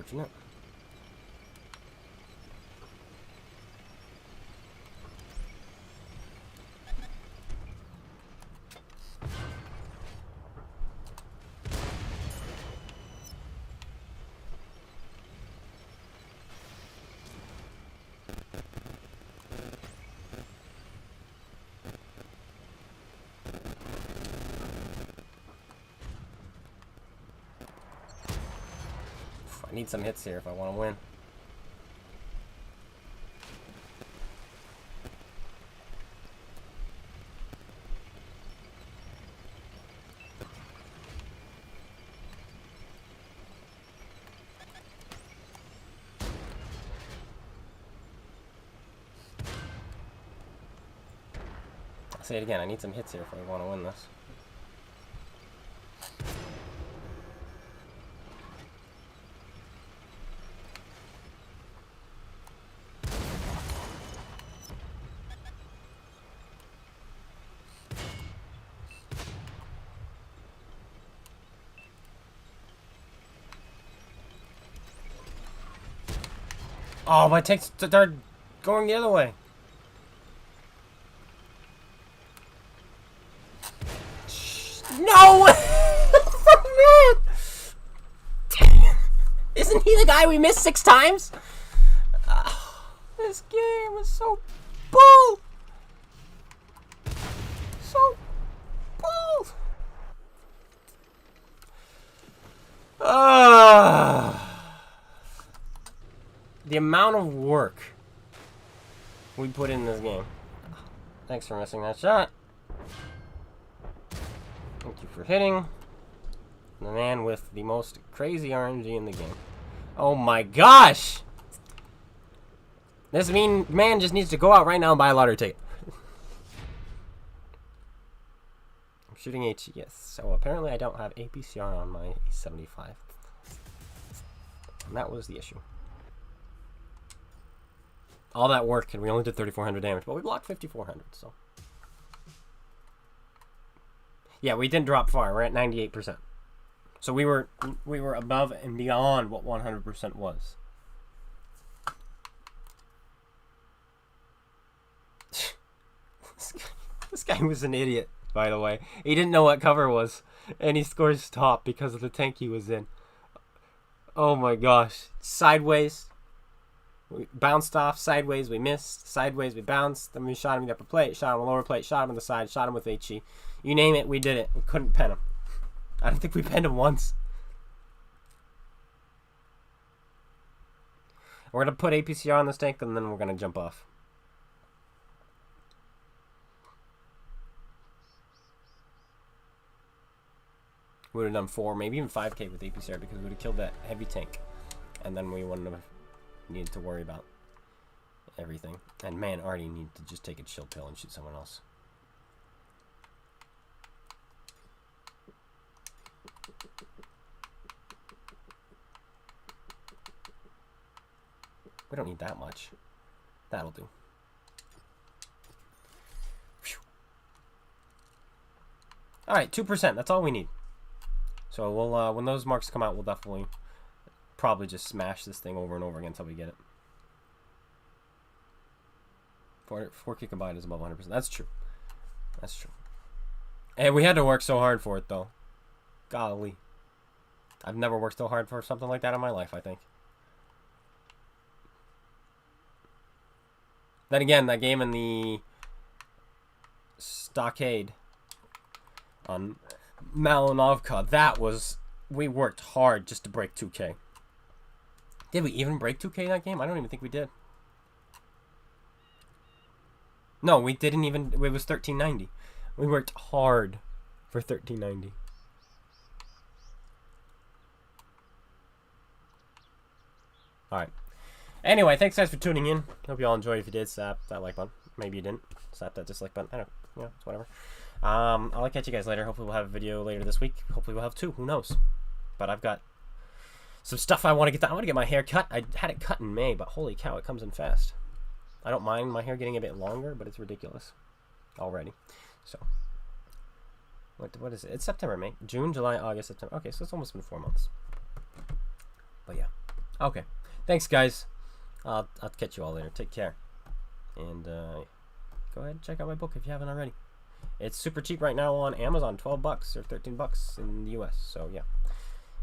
Unfortunate. I need some hits here if I want to win. I'll say it again, I need some hits here if I want to win this. Oh, my tanks start going the other way. No! Man! Isn't he the guy we missed 6 times? This game was so bull! So bull! The amount of work we put in this game. Thanks for missing that shot. Thank you for hitting the man with the most crazy RNG in the game. Oh my gosh! This mean man just needs to go out right now and buy a lottery ticket. I'm shooting HE, yes. So apparently I don't have APCR on my 75. And that was the issue. All that work and we only did 3,400 damage, but we blocked 5,400, so. Yeah, we didn't drop far. We're at 98%. So we were above and beyond what 100% was. This guy was an idiot, by the way. He didn't know what cover was, and he scores top because of the tank he was in. Oh my gosh. Sideways. We bounced off. Sideways, we missed. Sideways, we bounced. Then we shot him in the upper plate, shot him on the lower plate, shot him on the side, shot him with HE. You name it, we did it. We couldn't pen him. I don't think we penned him once. We're going to put APCR on this tank, and then we're going to jump off. We would have done 4, maybe even 5k with APCR because we would have killed that heavy tank. And then we wouldn't have needed to worry about everything. And man, Artie needed to just take a chill pill and shoot someone else. We don't need that much. That'll do. Alright, 2%. That's all we need. So we'll when those marks come out, we'll definitely probably just smash this thing over and over again until we get it. 4K combined is above 100%. That's true. That's true. And we had to work so hard for it, though. Golly. I've never worked so hard for something like that in my life, I think. Then again, that game in the stockade on Malinovka, that was... We worked hard just to break 2K. Did we even break 2K that game? I don't even think we did. No, we didn't even... It was 1390. We worked hard for 1390. Alright. Anyway, thanks guys for tuning in. Hope you all enjoyed. If you did, slap that like button. Maybe you didn't. Slap that dislike button. I don't know. Yeah, it's whatever. I'll catch you guys later. Hopefully we'll have a video later this week. Hopefully we'll have 2. Who knows? But I've got some stuff I want to get done. I want to get my hair cut. I had it cut in May, but holy cow, it comes in fast. I don't mind my hair getting a bit longer, but it's ridiculous already. So, what is it? It's September, May. June, July, August, September. Okay, so it's almost been 4 months. But yeah. Okay. Thanks, guys. I'll catch you all later. Take care. And go ahead and check out my book if you haven't already. It's super cheap right now on Amazon, $12 or $13 in the US. So yeah.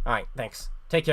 All right. Thanks. Take care.